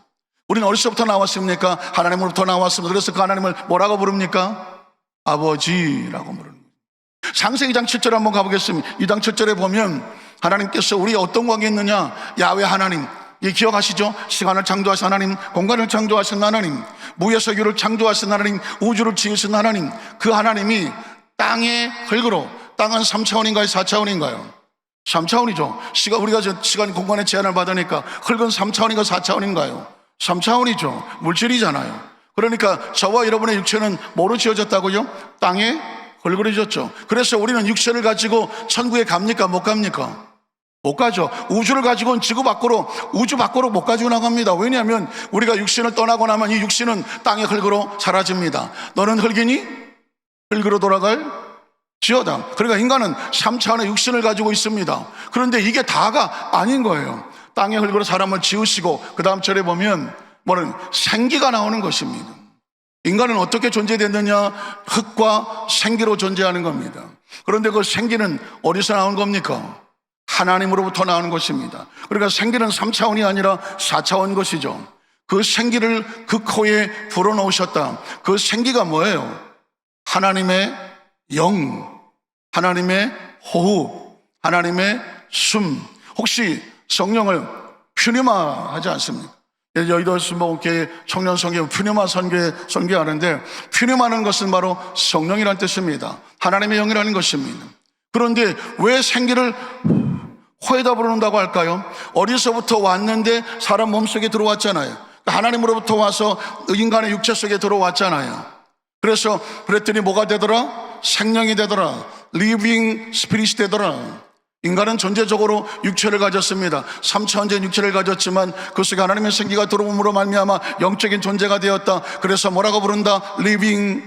우리는 어디서부터 나왔습니까? 하나님으로부터 나왔습니다. 그래서 그 하나님을 뭐라고 부릅니까? 아버지라고 부르는 거예요. 창세 2장 7절 한번 가보겠습니다. 2장 7절에 보면 하나님께서 우리의 어떤 관계에 있느냐? 야훼 하나님, 이 기억하시죠? 시간을 창조하신 하나님, 공간을 창조하신 하나님, 무에서 유를 창조하신 하나님, 우주를 지으신 하나님, 그 하나님이 땅의 흙으로, 땅은 3차원인가요? 4차원인가요? 3차원이죠. 우리가 시간 공간의 제한을 받으니까 흙은 3차원인가 4차원인가요? 3차원이죠. 물질이잖아요. 그러니까 저와 여러분의 육체는 뭐로 지어졌다고요? 땅의 흙으로 지었죠. 그래서 우리는 육체를 가지고 천국에 갑니까? 못 갑니까? 못 가죠. 우주를 가지고는 우주 밖으로 못 가지고 나갑니다. 왜냐하면 우리가 육신을 떠나고 나면 이 육신은 땅의 흙으로 사라집니다. 너는 흙이니? 흙으로 돌아갈 지어다. 그러니까 인간은 3차원의 육신을 가지고 있습니다. 그런데 이게 다가 아닌 거예요. 땅의 흙으로 사람을 지으시고 그 다음 절에 보면 생기가 나오는 것입니다. 인간은 어떻게 존재됐느냐? 흙과 생기로 존재하는 겁니다. 그런데 그 생기는 어디서 나온 겁니까? 하나님으로부터 나오는 것입니다. 그러니까 생기는 3차원이 아니라 4차원 것이죠. 그 생기를 그 코에 불어넣으셨다. 그 생기가 뭐예요? 하나님의 영, 하나님의 호흡, 하나님의 숨. 혹시 성령을 퓨니마 하지 않습니까? 여의도 순복음교회 청년 선교 퓨니마 선교하는데, 퓨니마는 것은 바로 성령이라는 뜻입니다. 하나님의 영이라는 것입니다. 그런데 왜 생기를 코에다 불어넣는다고 할까요? 어디서부터 왔는데 사람 몸속에 들어왔잖아요. 하나님으로부터 와서 인간의 육체 속에 들어왔잖아요. 그래서 그랬더니 뭐가 되더라? 생명이 되더라. 리빙 스피릿이 되더라. 인간은 전제적으로 육체를 가졌습니다. 3차원적인 육체를 가졌지만 그 속에 하나님의 생기가 들어옴으로 말미암아 영적인 존재가 되었다. 그래서 뭐라고 부른다? 리빙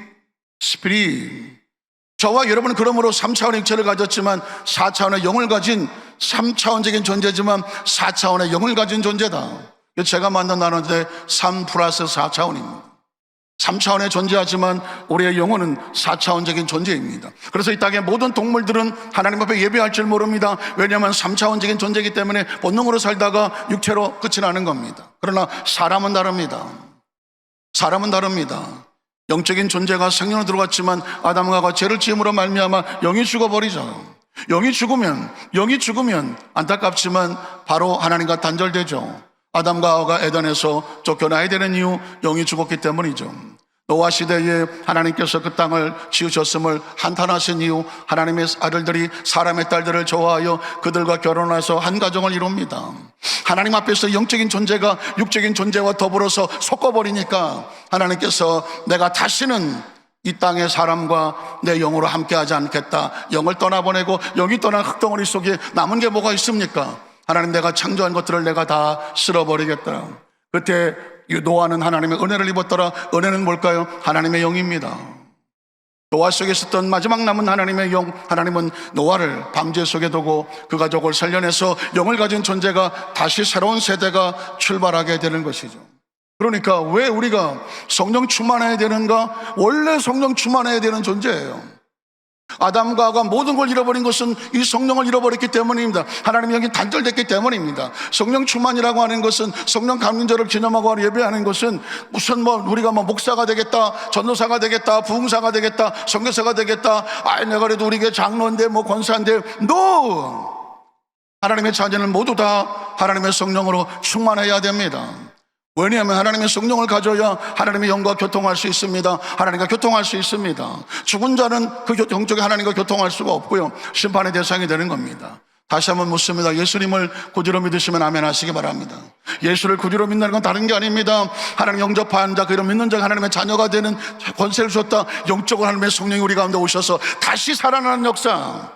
스피릿. 저와 여러분은 그러므로 3차원의 육체를 가졌지만 4차원의 영을 가진 3차원적인 존재지만 4차원의 영을 가진 존재다. 제가 만난 단어인데 3 플러스 4차원입니다. 3차원의 존재하지만 우리의 영혼은 4차원적인 존재입니다. 그래서 이 땅의 모든 동물들은 하나님 앞에 예배할 줄 모릅니다. 왜냐하면 3차원적인 존재이기 때문에 본능으로 살다가 육체로 끝이 나는 겁니다. 그러나 사람은 다릅니다. 사람은 다릅니다. 영적인 존재가 생명으로 들어갔지만 아담과 하와가 죄를 지음으로 말미암아 영이 죽어버리죠. 영이 죽으면 안타깝지만 바로 하나님과 단절되죠. 아담과 하와가 에덴에서 쫓겨나야 되는 이유, 영이 죽었기 때문이죠. 노아 시대에 하나님께서 그 땅을 지으셨음을 한탄하신 이유, 하나님의 아들들이 사람의 딸들을 좋아하여 그들과 결혼해서 한 가정을 이룹니다. 하나님 앞에서 영적인 존재가 육적인 존재와 더불어서 섞어버리니까 하나님께서 내가 다시는 이 땅의 사람과 내 영으로 함께하지 않겠다, 영을 떠나보내고 영이 떠난 흙덩어리 속에 남은 게 뭐가 있습니까? 하나님, 내가 창조한 것들을 내가 다 쓸어버리겠다. 그때 노아는 하나님의 은혜를 입었더라. 은혜는 뭘까요? 하나님의 영입니다. 노아 속에 있었던 마지막 남은 하나님의 영, 하나님은 노아를 방제 속에 두고 그 가족을 살려내서 영을 가진 존재가 다시 새로운 세대가 출발하게 되는 것이죠. 그러니까 왜 우리가 성령 충만해야 되는가? 원래 성령 충만해야 되는 존재예요. 아담과 하와가 모든 걸 잃어버린 것은 이 성령을 잃어버렸기 때문입니다. 하나님의 영이 단절됐기 때문입니다. 성령 충만이라고 하는 것은, 성령 감림절을 기념하고 예배하는 것은 무슨 우리가 목사가 되겠다, 전도사가 되겠다, 부흥사가 되겠다, 선교사가 되겠다, 내가 그래도 우리 교회 장로인데 권사인데, NO! 하나님의 자녀는 모두 다 하나님의 성령으로 충만해야 됩니다. 왜냐하면 하나님의 성령을 가져야 하나님의 영과 교통할 수 있습니다. 하나님과 교통할 수 있습니다. 죽은 자는 그 영적인 하나님과 교통할 수가 없고요, 심판의 대상이 되는 겁니다. 다시 한번 묻습니다. 예수님을 구주로 믿으시면 아멘 하시기 바랍니다. 예수를 구주로 믿는 건 다른 게 아닙니다. 하나님 영접한 자, 그런 믿는 자가 하나님의 자녀가 되는 권세를 주셨다. 영적으로 하나님의 성령이 우리 가운데 오셔서 다시 살아나는 역사,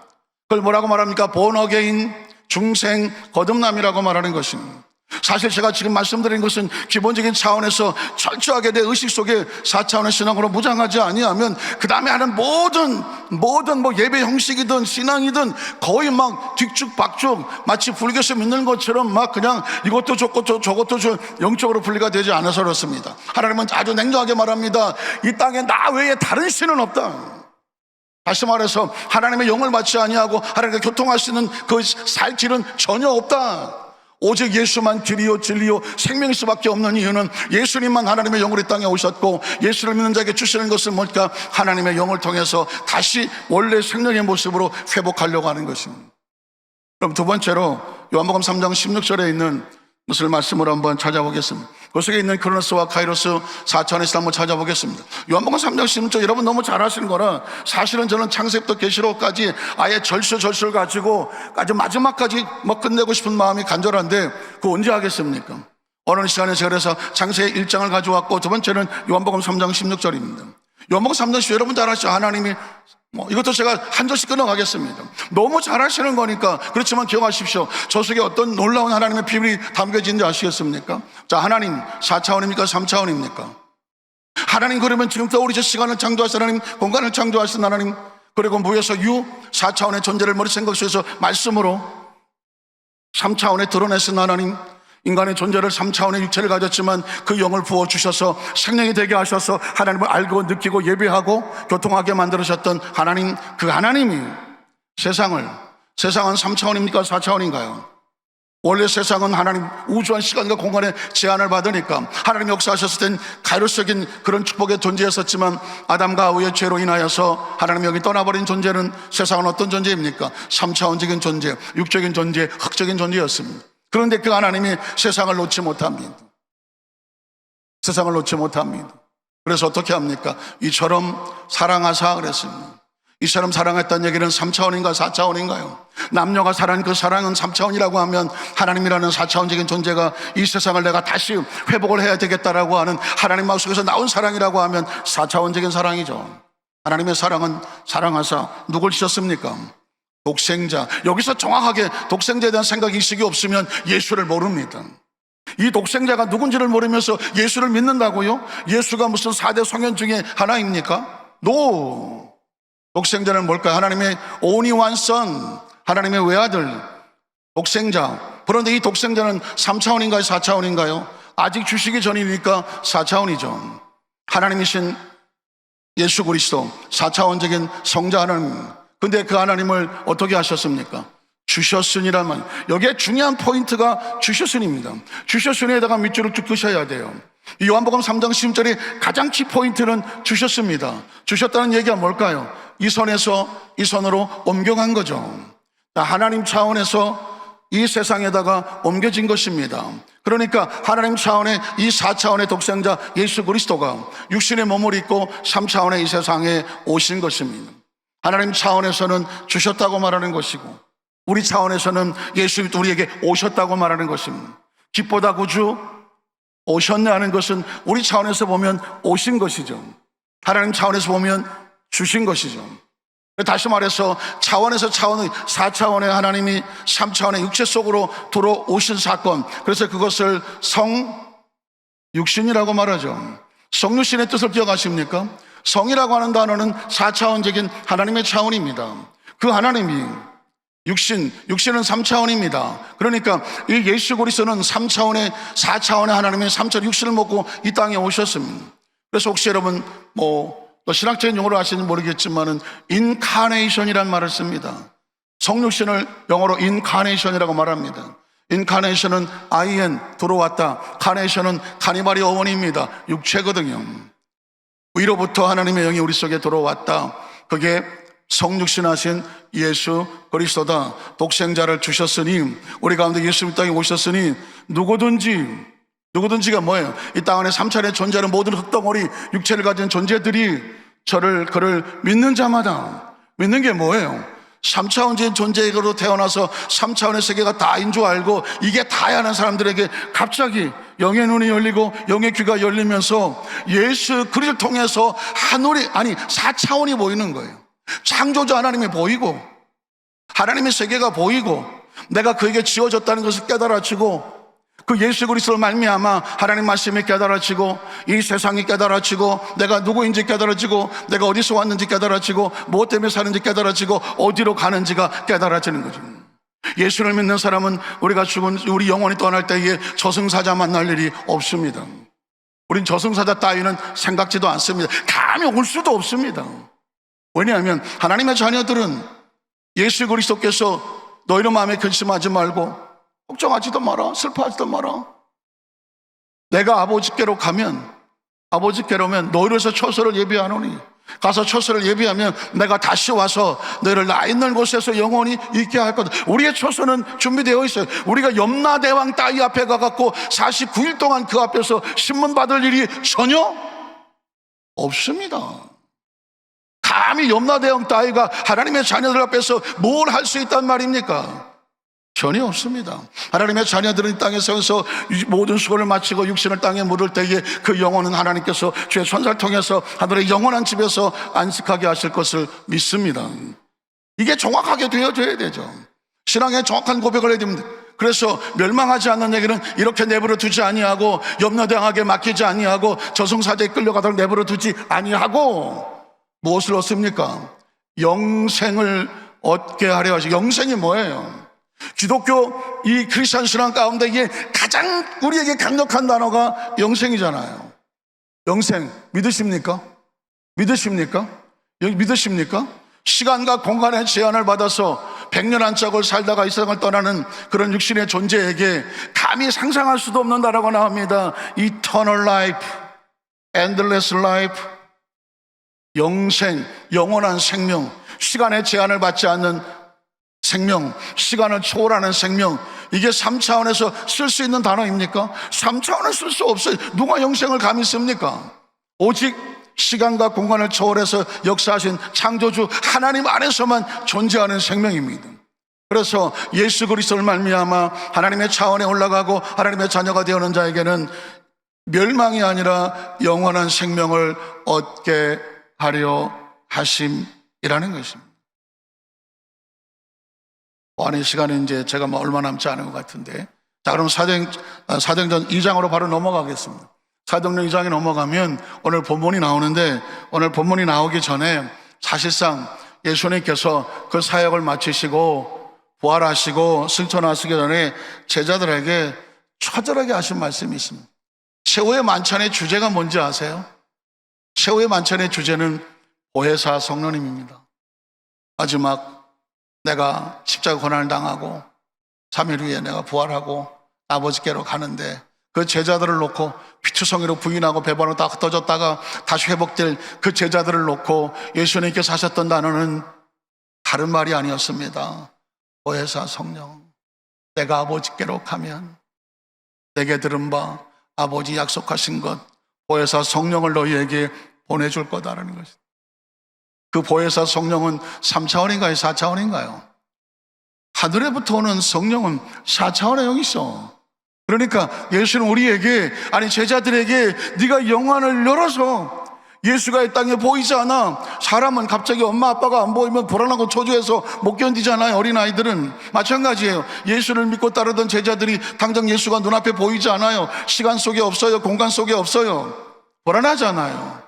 그걸 뭐라고 말합니까? born again, 중생, 거듭남이라고 말하는 것입니다. 사실 제가 지금 말씀드린 것은 기본적인 차원에서 철저하게 내 의식 속에 4차원의 신앙으로 무장하지 아니하면 그 다음에 하는 모든 예배 형식이든 신앙이든 거의 뒤죽박죽, 마치 불교에서 믿는 것처럼 그냥 이것도 저것도 영적으로 분리가 되지 않아서 그렇습니다. 하나님은 아주 냉정하게 말합니다. 이 땅에 나 외에 다른 신은 없다. 다시 말해서 하나님의 영을 받지 아니하고 하나님과 교통할 수 있는 그 살 길은 전혀 없다. 오직 예수만 길이요 진리요 생명일 수밖에 없는 이유는 예수님만 하나님의 영으로 이 땅에 오셨고, 예수를 믿는 자에게 주시는 것은 뭘까? 하나님의 영을 통해서 다시 원래 생명의 모습으로 회복하려고 하는 것입니다. 그럼 두 번째로 요한복음 3장 16절에 있는 무슨 말씀을 한번 찾아보겠습니다. 그 속에 있는 크로노스와 카이로스 4차원의 신 한번 찾아보겠습니다. 요한복음 3장 16절, 여러분 너무 잘 아시는 거라 사실은 저는 창세부터 계시록까지 아예 절수절수를 가지고 아주 마지막까지 끝내고 싶은 마음이 간절한데 그거 언제 하겠습니까? 어느 시간에 제가 그래서 창세기 1장을 가져왔고, 두 번째는 요한복음 3장 16절입니다. 요한복음 3장 16절 여러분 잘 아시죠? 하나님이 이것도 제가 한 절씩 끊어가겠습니다. 너무 잘하시는 거니까. 그렇지만 기억하십시오. 저 속에 어떤 놀라운 하나님의 비밀이 담겨진지 아시겠습니까? 자, 하나님 4차원입니까? 3차원입니까? 하나님, 그러면 지금 떠오르신 시간을 창조하신 하나님, 공간을 창조하신 하나님, 그리고 무에서 유 4차원의 존재를 머리 생각 속에서 말씀으로 3차원에 드러내신 하나님, 인간의 존재를 3차원의 육체를 가졌지만 그 영을 부어주셔서 생명이 되게 하셔서 하나님을 알고 느끼고 예배하고 교통하게 만들으셨던 하나님, 그 하나님이 세상은 3차원입니까? 4차원인가요? 원래 세상은 하나님 우주한 시간과 공간의 제한을 받으니까 하나님 역사하셨을 땐 가이로스적인 그런 축복의 존재였었지만 아담과 하와의 죄로 인하여서 하나님 여기 떠나버린 존재는, 세상은 어떤 존재입니까? 3차원적인 존재, 육적인 존재, 흑적인 존재였습니다. 그런데 그 하나님이 세상을 놓지 못합니다. 세상을 놓지 못합니다. 그래서 어떻게 합니까? 이처럼 사랑하사 그랬습니다. 이처럼 사랑했다는 얘기는 3차원인가 4차원인가요? 남녀가 사랑한 그 사랑은 3차원이라고 하면 하나님이라는 4차원적인 존재가 이 세상을 내가 다시 회복을 해야 되겠다라고 하는 하나님 마음 속에서 나온 사랑이라고 하면 4차원적인 사랑이죠. 하나님의 사랑은 사랑하사 누굴 주셨습니까? 독생자. 여기서 정확하게 독생자에 대한 생각 인식이 없으면 예수를 모릅니다. 이 독생자가 누군지를 모르면서 예수를 믿는다고요? 예수가 무슨 4대 성현 중에 하나입니까? No. 독생자는 뭘까요? 하나님의 only one son, 하나님의 외아들, 독생자. 그런데 이 독생자는 3차원인가요? 4차원인가요? 아직 주시기 전이니까 4차원이죠. 하나님이신 예수 그리스도 4차원적인 성자 하나님. 근데 그 하나님을 어떻게 하셨습니까? 주셨으니란 말. 여기에 중요한 포인트가 주셨으니입니다. 주셨으니에다가 밑줄을 쭉 끄셔야 돼요. 이 요한복음 3장 10절에 가장 키포인트는 주셨습니다. 주셨다는 얘기가 뭘까요? 이 손에서 이 손으로 옮겨간 거죠. 하나님 차원에서 이 세상에다가 옮겨진 것입니다. 그러니까 하나님 차원의 이 4차원의 독생자 예수 그리스도가 육신의 몸을 입고 3차원의 이 세상에 오신 것입니다. 하나님 차원에서는 주셨다고 말하는 것이고, 우리 차원에서는 예수님이 우리에게 오셨다고 말하는 것입니다. 빛보다 구주 오셨네 하는 것은 우리 차원에서 보면 오신 것이죠. 하나님 차원에서 보면 주신 것이죠. 다시 말해서 차원에서 차원의 4차원의 하나님이 3차원의 육체 속으로 들어오신 사건, 그래서 그것을 성육신이라고 말하죠. 성육신의 뜻을 기억하십니까? 성이라고 하는 단어는 4차원적인 하나님의 차원입니다. 그 하나님이 육신은 3차원입니다. 그러니까 이 예수 그리스도는 3차원의 4차원의 하나님의 3차원 육신을 먹고 이 땅에 오셨습니다. 그래서 혹시 여러분 또 신학적인 용어로 아시는지 모르겠지만은 인카네이션이라는 말을 씁니다. 성육신을 영어로 인카네이션이라고 말합니다. 인카네이션은 IN 들어왔다, 카네이션은 카니발의 어원입니다. 육체거든요. 위로부터 하나님의 영이 우리 속에 들어왔다. 그게 성육신하신 예수 그리스도다. 독생자를 주셨으니, 우리 가운데 예수님 땅에 오셨으니 누구든지가 뭐예요? 이 땅 안에 3차례 존재하는 모든 흙덩어리 육체를 가진 존재들이 그를 믿는 자마다, 믿는 게 뭐예요? 3차원적인 존재로 태어나서 3차원의 세계가 다인 줄 알고 이게 다야 하는 사람들에게 갑자기 영의 눈이 열리고 영의 귀가 열리면서 예수 그리스도를 통해서 하늘이, 4차원이 보이는 거예요. 창조주 하나님이 보이고 하나님의 세계가 보이고 내가 그에게 지어졌다는 것을 깨달아지고, 그 예수 그리스도를 말미암아 하나님 말씀이 깨달아지고 이 세상이 깨달아지고 내가 누구인지 깨달아지고 내가 어디서 왔는지 깨달아지고 무엇 때문에 사는지 깨달아지고 어디로 가는지가 깨달아지는 거죠. 예수를 믿는 사람은 우리가 죽은 우리 영혼이 떠날 때에 저승사자 만날 일이 없습니다. 우린 저승사자 따위는 생각지도 않습니다. 감이 올 수도 없습니다. 왜냐하면 하나님의 자녀들은 예수 그리스도께서 너희는 마음에 근심하지 말고 걱정하지도 마라, 슬퍼하지도 마라. 내가 아버지께로 아버지께로면 너희를 위해서 처소를 예비하노니, 가서 처소를 예비하면 내가 다시 와서 너희를 나 있는 곳에서 영원히 있게 할 거다. 우리의 처소는 준비되어 있어요. 우리가 염라대왕 따위 앞에 가갖고 49일 동안 그 앞에서 신문 받을 일이 전혀 없습니다. 감히 염라대왕 따위가 하나님의 자녀들 앞에서 뭘 할 수 있단 말입니까? 전혀 없습니다. 하나님의 자녀들은 이 땅에 서서 모든 수고를 마치고 육신을 땅에 묻을 때에 그 영혼은 하나님께서 주의 손사를 통해서 하늘의 영원한 집에서 안식하게 하실 것을 믿습니다. 이게 정확하게 되어져야 되죠. 신앙의 정확한 고백을 해야 됩니다. 그래서 멸망하지 않는 얘기는 이렇게 내버려 두지 아니하고 염려대왕에게 맡기지 아니하고 저승사자에 끌려가도록 내버려 두지 아니하고 무엇을 얻습니까? 영생을 얻게 하려 하시고. 영생이 뭐예요? 기독교 이 크리스천 신앙 가운데 이게 가장 우리에게 강력한 단어가 영생이잖아요. 영생 믿으십니까? 믿으십니까? 시간과 공간의 제한을 받아서 100년 안짝을 살다가 이 세상을 떠나는 그런 육신의 존재에게 감히 상상할 수도 없는 단어가 나옵니다. Eternal life, endless life, 영생, 영원한 생명, 시간의 제한을 받지 않는 생명, 시간을 초월하는 생명. 이게 3차원에서 쓸 수 있는 단어입니까? 3차원을 쓸 수 없어요. 누가 영생을 감히 씁니까? 오직 시간과 공간을 초월해서 역사하신 창조주 하나님 안에서만 존재하는 생명입니다. 그래서 예수 그리스도를 말미암아 하나님의 차원에 올라가고 하나님의 자녀가 되어오는 자에게는 멸망이 아니라 영원한 생명을 얻게 하려 하심이라는 것입니다. 이 시간에 이제 제가 얼마 남지 않은 것 같은데, 자, 그럼 사도행전 2장으로 바로 넘어가겠습니다. 사도행전 2장에 넘어가면 오늘 본문이 나오는데, 오늘 본문이 나오기 전에 사실상 예수님께서 그 사역을 마치시고 부활하시고 승천하시기 전에 제자들에게 처절하게 하신 말씀이 있습니다. 최후의 만찬의 주제가 뭔지 아세요? 최후의 만찬의 주제는 보혜사 성령님입니다. 마지막 내가 십자가 고난을 당하고 3일 후에 내가 부활하고 아버지께로 가는데, 그 그 제자들을 놓고 피투성이로 부인하고 배반으로 다 흩어졌다가 다시 회복될 그 제자들을 놓고 예수님께서 하셨던 단어는 다른 말이 아니었습니다. 보혜사 성령, 내가 아버지께로 가면 내게 들은 바 아버지 약속하신 것 보혜사 성령을 너희에게 보내줄 거다라는 것입니다. 그 보혜사 성령은 3차원인가요? 4차원인가요? 하늘에부터 오는 성령은 4차원의 영이죠. 그러니까 예수는 우리에게, 아니 제자들에게, 네가 영안을 열어서 예수가 이 땅에 보이지 않아. 사람은 갑자기 엄마 아빠가 안 보이면 불안하고 초조해서 못 견디잖아요. 어린아이들은 마찬가지예요. 예수를 믿고 따르던 제자들이 당장 예수가 눈앞에 보이지 않아요. 시간 속에 없어요. 공간 속에 없어요. 불안하잖아요.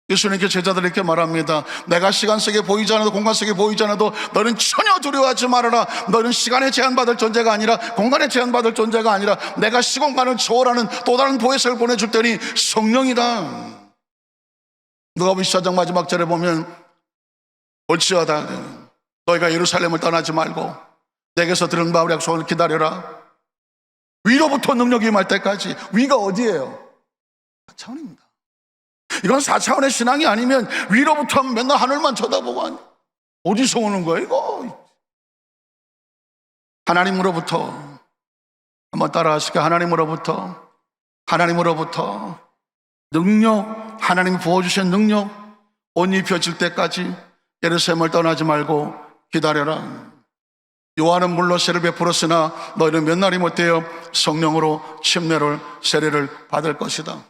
예수님께 제자들에게 말합니다. 내가 시간 속에 보이지 않아도 공간 속에 보이지 않아도 너는 전혀 두려워하지 말아라. 너는 시간에 제한받을 존재가 아니라 공간에 제한받을 존재가 아니라 내가 시공간을 초월하는 또 다른 보혜사를 보내줄 테니 성령이다. 누가복음 14장 마지막 절에 보면 올지어다 너희가 예루살렘을 떠나지 말고 내게서 들은 바울 약속을 기다려라. 위로부터 능력이 임할 때까지. 위가 어디예요? 4차원입니다. 이건 4차원의 신앙이 아니면 위로부터 하면 맨날 하늘만 쳐다보고 어디서 오는 거야 이거? 하나님으로부터, 한번 따라하실까요? 하나님으로부터 능력, 하나님이 부어주신 능력 옷 입혀질 때까지 예루살렘을 떠나지 말고 기다려라. 요한은 물로 세를 베풀었으나 너희는 몇 날이 못되어 성령으로 침례를 세례를 받을 것이다.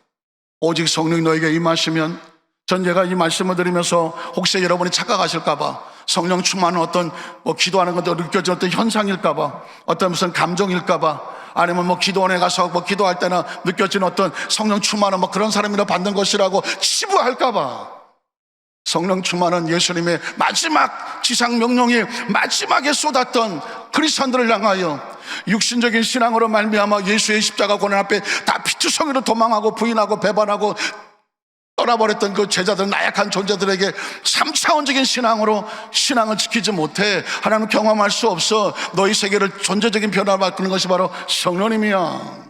오직 성령이 너에게 임하시면, 전 제가 이 말씀을 드리면서 혹시 여러분이 착각하실까봐 성령 충만은 어떤 기도하는 것도 느껴지는 어떤 현상일까봐, 어떤 무슨 감정일까봐, 아니면 기도원에 가서 기도할 때나 느껴지는 어떤 성령 충만은 그런 사람이라 받는 것이라고 치부할까봐. 성령 충만은 예수님의 마지막 지상 명령이 마지막에 쏟았던 크리스천들을 향하여 육신적인 신앙으로 말미암아 예수의 십자가 고난 앞에 다 피투성이로 도망하고 부인하고 배반하고 떠나버렸던 그 제자들, 나약한 존재들에게 3차원적인 신앙으로 신앙을 지키지 못해 하나님 경험할 수 없어. 너희 세계를 존재적인 변화를 바꾸는 것이 바로 성령님이야.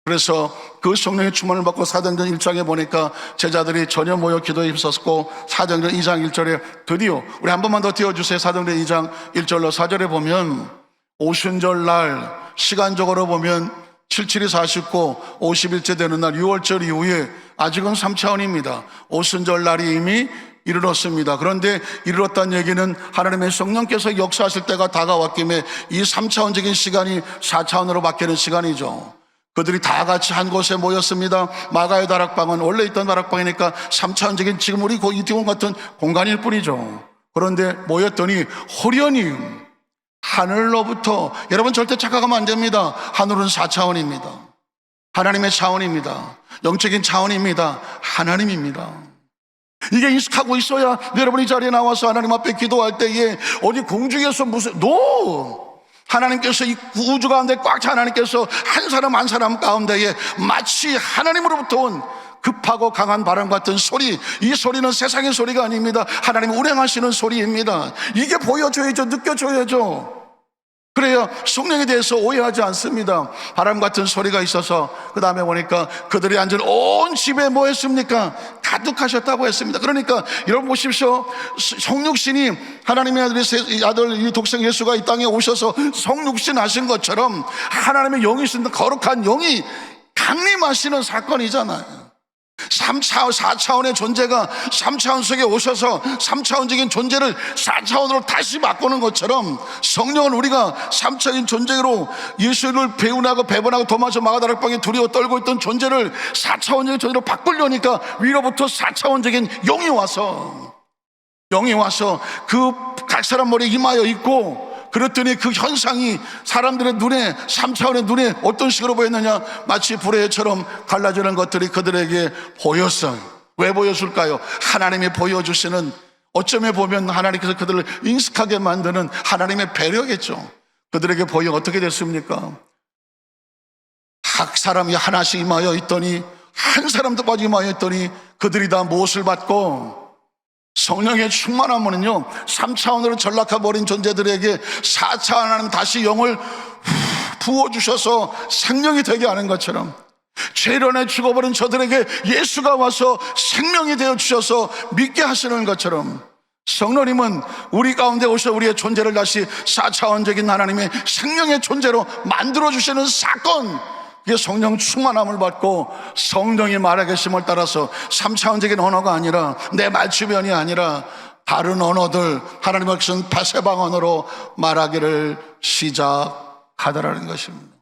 그래서 그 성령의 충만을 받고 사도행전 1장에 보니까 제자들이 전혀 모여 기도에 힘썼고, 사도행전 2장 1절에 드디어, 우리 한 번만 더 띄워주세요. 사도행전 2장 1절로 4절에 보면 오순절 날, 시간적으로 보면 77이 49, 50일째 되는 날 6월절 이후에 아직은 3차원입니다. 오순절 날이 이미 이르렀습니다. 그런데 이르렀다는 얘기는 하나님의 성령께서 역사하실 때가 다가왔기에 이 3차원적인 시간이 4차원으로 바뀌는 시간이죠. 그들이 다 같이 한 곳에 모였습니다. 마가의 다락방은 원래 있던 다락방이니까 3차원적인 지금 우리 이태원 같은 공간일 뿐이죠. 그런데 모였더니 호련히 하늘로부터, 여러분 절대 착각하면 안 됩니다. 하늘은 4차원입니다. 하나님의 차원입니다. 영적인 차원입니다. 하나님입니다. 이게 인식하고 있어야 여러분이 자리에 나와서 하나님 앞에 기도할 때에 어디 공중에서 무슨 하나님께서 이 우주 가운데 꽉 차 하나님께서 한 사람 한 사람 가운데에 마치 하나님으로부터 온 급하고 강한 바람 같은 소리, 이 소리는 세상의 소리가 아닙니다. 하나님 운행하시는 소리입니다. 이게 보여줘야죠. 느껴줘야죠. 그래야 성령에 대해서 오해하지 않습니다. 바람 같은 소리가 있어서 그 다음에 보니까 그들이 앉은 온 집에 뭐 했습니까? 가득하셨다고 했습니다. 그러니까 여러분 보십시오. 성육신이 하나님의 아들 이 독생 예수가 이 땅에 오셔서 성육신 하신 것처럼 하나님의 영이 있는 거룩한 영이 강림하시는 사건이잖아요. 4차원의 존재가 3차원 속에 오셔서 3차원적인 존재를 4차원으로 다시 바꾸는 것처럼 성령은 우리가 3차원적인 존재로 예수를 배운하고 배반하고 도마서 마가다락방에 두려워 떨고 있던 존재를 4차원적인 존재로 바꾸려니까 위로부터 4차원적인 영이 와서 그 각 사람 머리에 임하여 있고, 그랬더니 그 현상이 사람들의 눈에, 3차원의 눈에 어떤 식으로 보였느냐? 마치 불의 해처럼 갈라지는 것들이 그들에게 보였어요. 왜 보여줄까요? 하나님이 보여주시는, 어쩌면 보면 하나님께서 그들을 인식하게 만드는 하나님의 배려겠죠. 그들에게 보여 어떻게 됐습니까? 각 사람이 하나씩 임하여 있더니, 한 사람도 빠지게 임하여 있더니 그들이 다 무엇을 받고, 성령의 충만함은요 3차원으로 전락해버린 존재들에게 4차원 하나님 다시 영을 부어주셔서 생명이 되게 하는 것처럼, 죄로 인해 죽어버린 저들에게 예수가 와서 생명이 되어 주셔서 믿게 하시는 것처럼, 성령님은 우리 가운데 오셔 우리의 존재를 다시 4차원적인 하나님의 생명의 존재로 만들어주시는 사건, 그게 성령 충만함을 받고 성령이 말하 계심을 따라서 3차원적인 언어가 아니라, 내 말주변이 아니라 다른 언어들, 하나님의 것은 바세방 언어로 말하기를 시작하더라는 것입니다.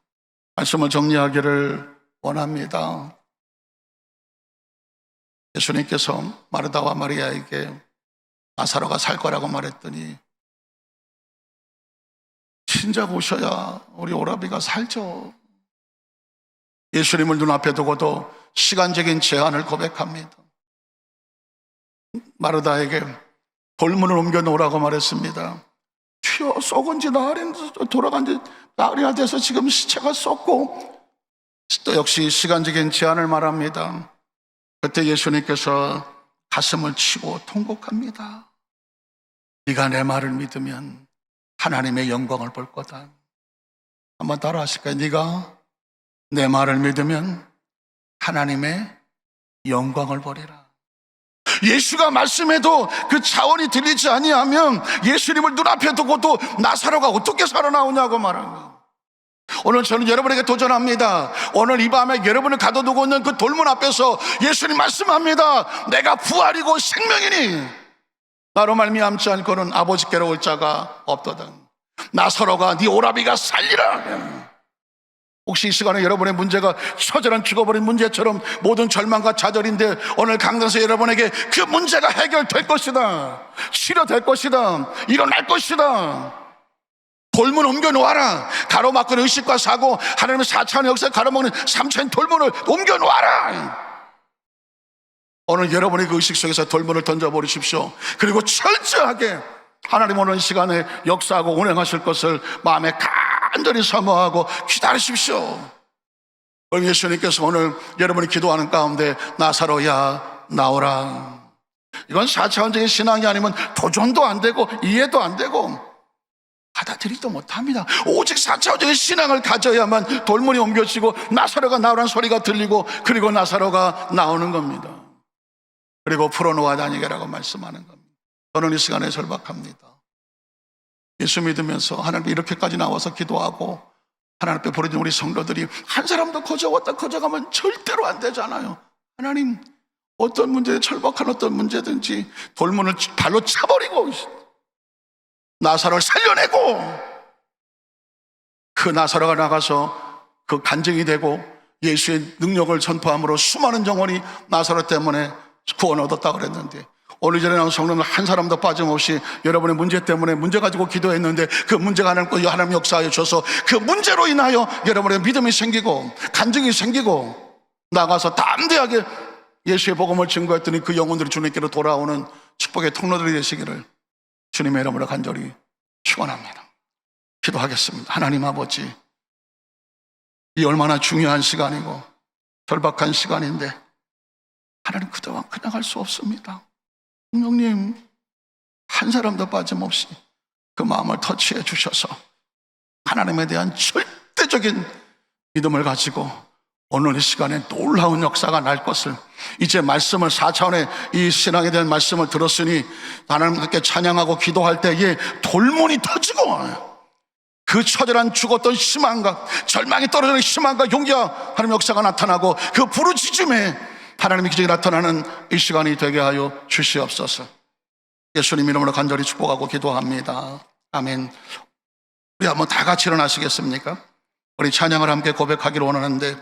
말씀을 정리하기를 원합니다. 예수님께서 마르다와 마리아에게 나사로가 살 거라고 말했더니, 진작 오셔야 우리 오라비가 살죠. 예수님을 눈앞에 두고도 시간적인 제한을 고백합니다. 마르다에게 돌문을 옮겨 놓으라고 말했습니다. 주여, 썩은 지 나흘이 돌아간 지 나흘이나 돼서 지금 시체가 썩고, 또 역시 시간적인 제한을 말합니다. 그때 예수님께서 가슴을 치고 통곡합니다. 네가 내 말을 믿으면 하나님의 영광을 볼 거다. 한번 따라 하실까요? 네가 내 말을 믿으면 하나님의 영광을 보리라. 예수가 말씀해도 그 차원이 들리지 아니하면 예수님을 눈앞에 두고도 나사로가 어떻게 살아나오냐고 말하는 거예요. 오늘 저는 여러분에게 도전합니다. 오늘 이 밤에 여러분을 가둬두고 있는 그 돌문 앞에서 예수님 말씀합니다. 내가 부활이고 생명이니 나로 말미암지 않고는 아버지께로 올 자가 없도다. 나사로가 네 오라비가 살리라. 혹시 이 시간에 여러분의 문제가 처절한 죽어버린 문제처럼 모든 절망과 좌절인데, 오늘 강단에서 여러분에게 그 문제가 해결될 것이다, 치료될 것이다, 일어날 것이다. 돌문 옮겨 놓아라. 가로막는 의식과 사고, 하나님의 4차원의 역사에 가로막는 3차원의 돌문을 옮겨 놓아라. 오늘 여러분의 그 의식 속에서 돌문을 던져버리십시오. 그리고 철저하게 하나님 오늘 이 시간에 역사하고 운행하실 것을 마음에 간절히 사모하고 기다리십시오. 그럼 예수님께서 오늘 여러분이 기도하는 가운데 나사로야 나오라. 이건 4차원적인 신앙이 아니면 도전도 안 되고 이해도 안 되고 받아들이지도 못합니다. 오직 4차원적인 신앙을 가져야만 돌문이 옮겨지고 나사로가 나오라는 소리가 들리고, 그리고 나사로가 나오는 겁니다. 그리고 풀어놓아 다니게라고 말씀하는 겁니다. 저는 이 시간에 절박합니다. 예수 믿으면서 하나님 이렇게까지 나와서 기도하고 하나님 앞에 부르짖는 우리 성도들이 한 사람도 거저왔다 거저가면 절대로 안 되잖아요. 하나님, 어떤 문제에 절박한 어떤 문제든지 돌문을 발로 차버리고 나사로를 살려내고, 그 나사로가 나가서 그 간증이 되고 예수의 능력을 전파함으로 수많은 영혼이 나사로 때문에 구원 얻었다고 그랬는데, 오늘 전에 나온 성도는 한 사람도 빠짐없이 여러분의 문제 때문에 문제 가지고 기도했는데, 그 문제가 하나님 역사하여 줘서 그 문제로 인하여 여러분의 믿음이 생기고 간증이 생기고 나가서 담대하게 예수의 복음을 증거했더니 그 영혼들이 주님께로 돌아오는 축복의 통로들이 되시기를 주님의 이름으로 간절히 축원합니다. 기도하겠습니다. 하나님 아버지, 이 얼마나 중요한 시간이고 절박한 시간인데 하나님, 그동안 그냥 할 수 없습니다. 성령님, 한 사람도 빠짐없이 그 마음을 터치해 주셔서 하나님에 대한 절대적인 믿음을 가지고 오늘 이 시간에 놀라운 역사가 날 것을, 이제 말씀을 4차원의 이 신앙에 대한 말씀을 들었으니 하나님께 찬양하고 기도할 때에 돌문이 터지고 그 처절한 죽었던 희망과 절망이 떨어지는 희망과 용기와 하나님의 역사가 나타나고 그 부르짖음에 하나님의 기적이 나타나는 이 시간이 되게 하여 주시옵소서. 예수님 이름으로 간절히 축복하고 기도합니다. 아멘. 우리 한번 다 같이 일어나시겠습니까? 우리 찬양을 함께 고백하기를 원하는데,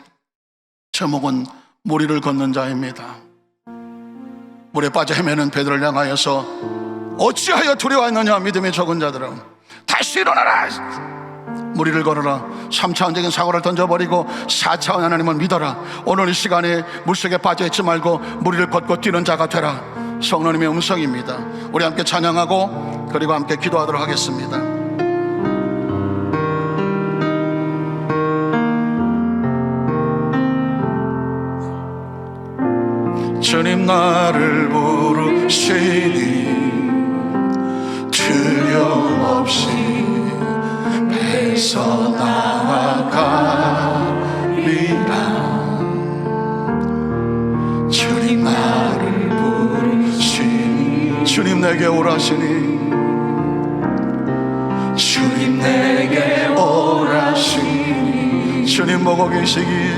제목은 무리를 걷는 자입니다. 물에 빠져 헤매는 베드로를 향하여서 어찌하여 두려워하느냐 믿음이 적은 자들아, 다시 일어나라. 무리를 걸어라. 3차원적인 사고를 던져버리고 4차원 하나님을 믿어라. 오늘 이 시간에 물속에 빠져있지 말고 무리를 걷고 뛰는 자가 되라. 성령님의 음성입니다. 우리 함께 찬양하고 그리고 함께 기도하도록 하겠습니다. 주님 나를 부르시니 두려움 없이 배서 나아가 기도하시니 주님 내게 오라시니 주님 보고 계시기에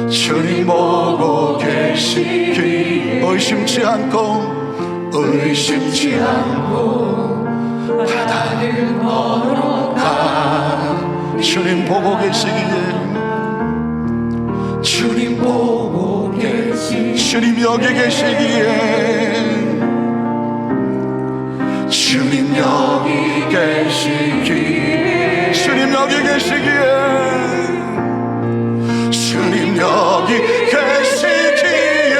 주님 보고 계시기에 의심치 않고 바다를 걸어가 주님 보고 계시기에 주님 보고 계시기에 주님 여기 계시기에 주님 여기 계시기에 주님 여기 계시기에 주님 여기 계시기에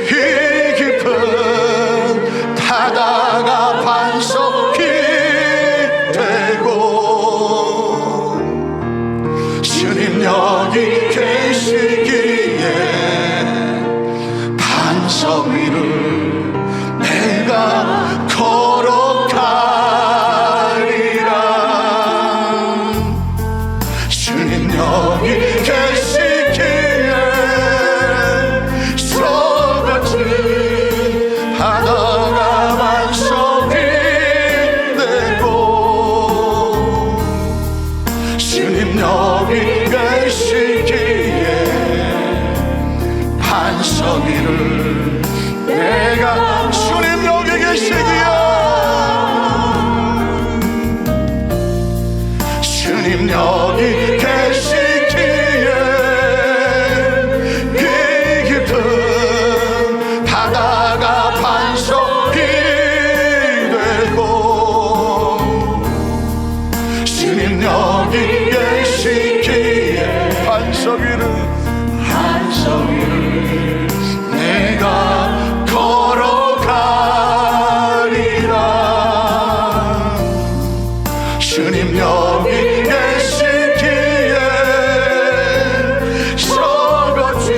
이 깊은 바다가 반석이 되고 주님 여기 계시기에 반석 위를 내가 걸어가리라 주님 여기 계시기에 썩어진 바다가 반석이 되고 주님 여기 계시기에 반석 위를 내가 주님 여기 계시기에 주님 여기 계시기에 이 깊은 바다가 반석이 되고 주님 여기 계시기에 반석 위를 내가 걸어가리라 주님 여기 계시기에 썩어진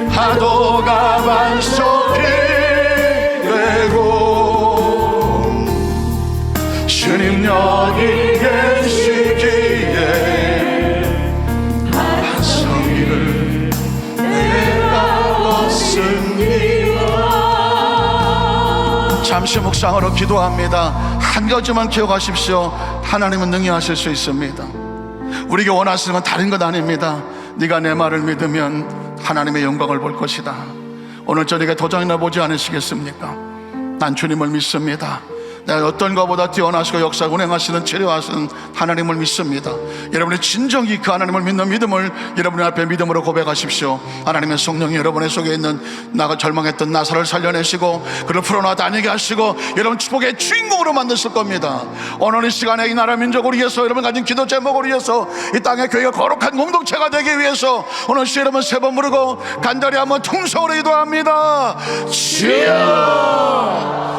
파도가 반석이 되고 주님 여기 계시기에 반석 위를 내가 얻습니다. 잠시 묵상으로 기도합니다. 한 가지만 기억하십시오. 하나님은 능히 하실 수 있습니다. 우리에게 원하시는 건 다른 것 아닙니다. 네가 내 말을 믿으면 하나님의 영광을 볼 것이다. 오늘 저녁에 도전이나 보지 않으시겠습니까? 난 주님을 믿습니다. 내가 어떤 것보다 뛰어나시고 역사 운행하시는 치료하시는 하나님을 믿습니다. 여러분이 진정히 그 하나님을 믿는 믿음을 여러분의 앞에 믿음으로 고백하십시오. 하나님의 성령이 여러분의 속에 있는 나가 절망했던 나사를 살려내시고 그를 풀어놔 다니게 하시고 여러분 축복의 주인공으로 만드실 겁니다. 오늘 이 시간에 이 나라 민족을 위해서 여러분 가진 기도 제목을 위해서 이 땅의 교회가 거룩한 공동체가 되기 위해서 오늘 시 여러분 세 번 부르고 간절히 한번 통성으로 기도합니다. 주여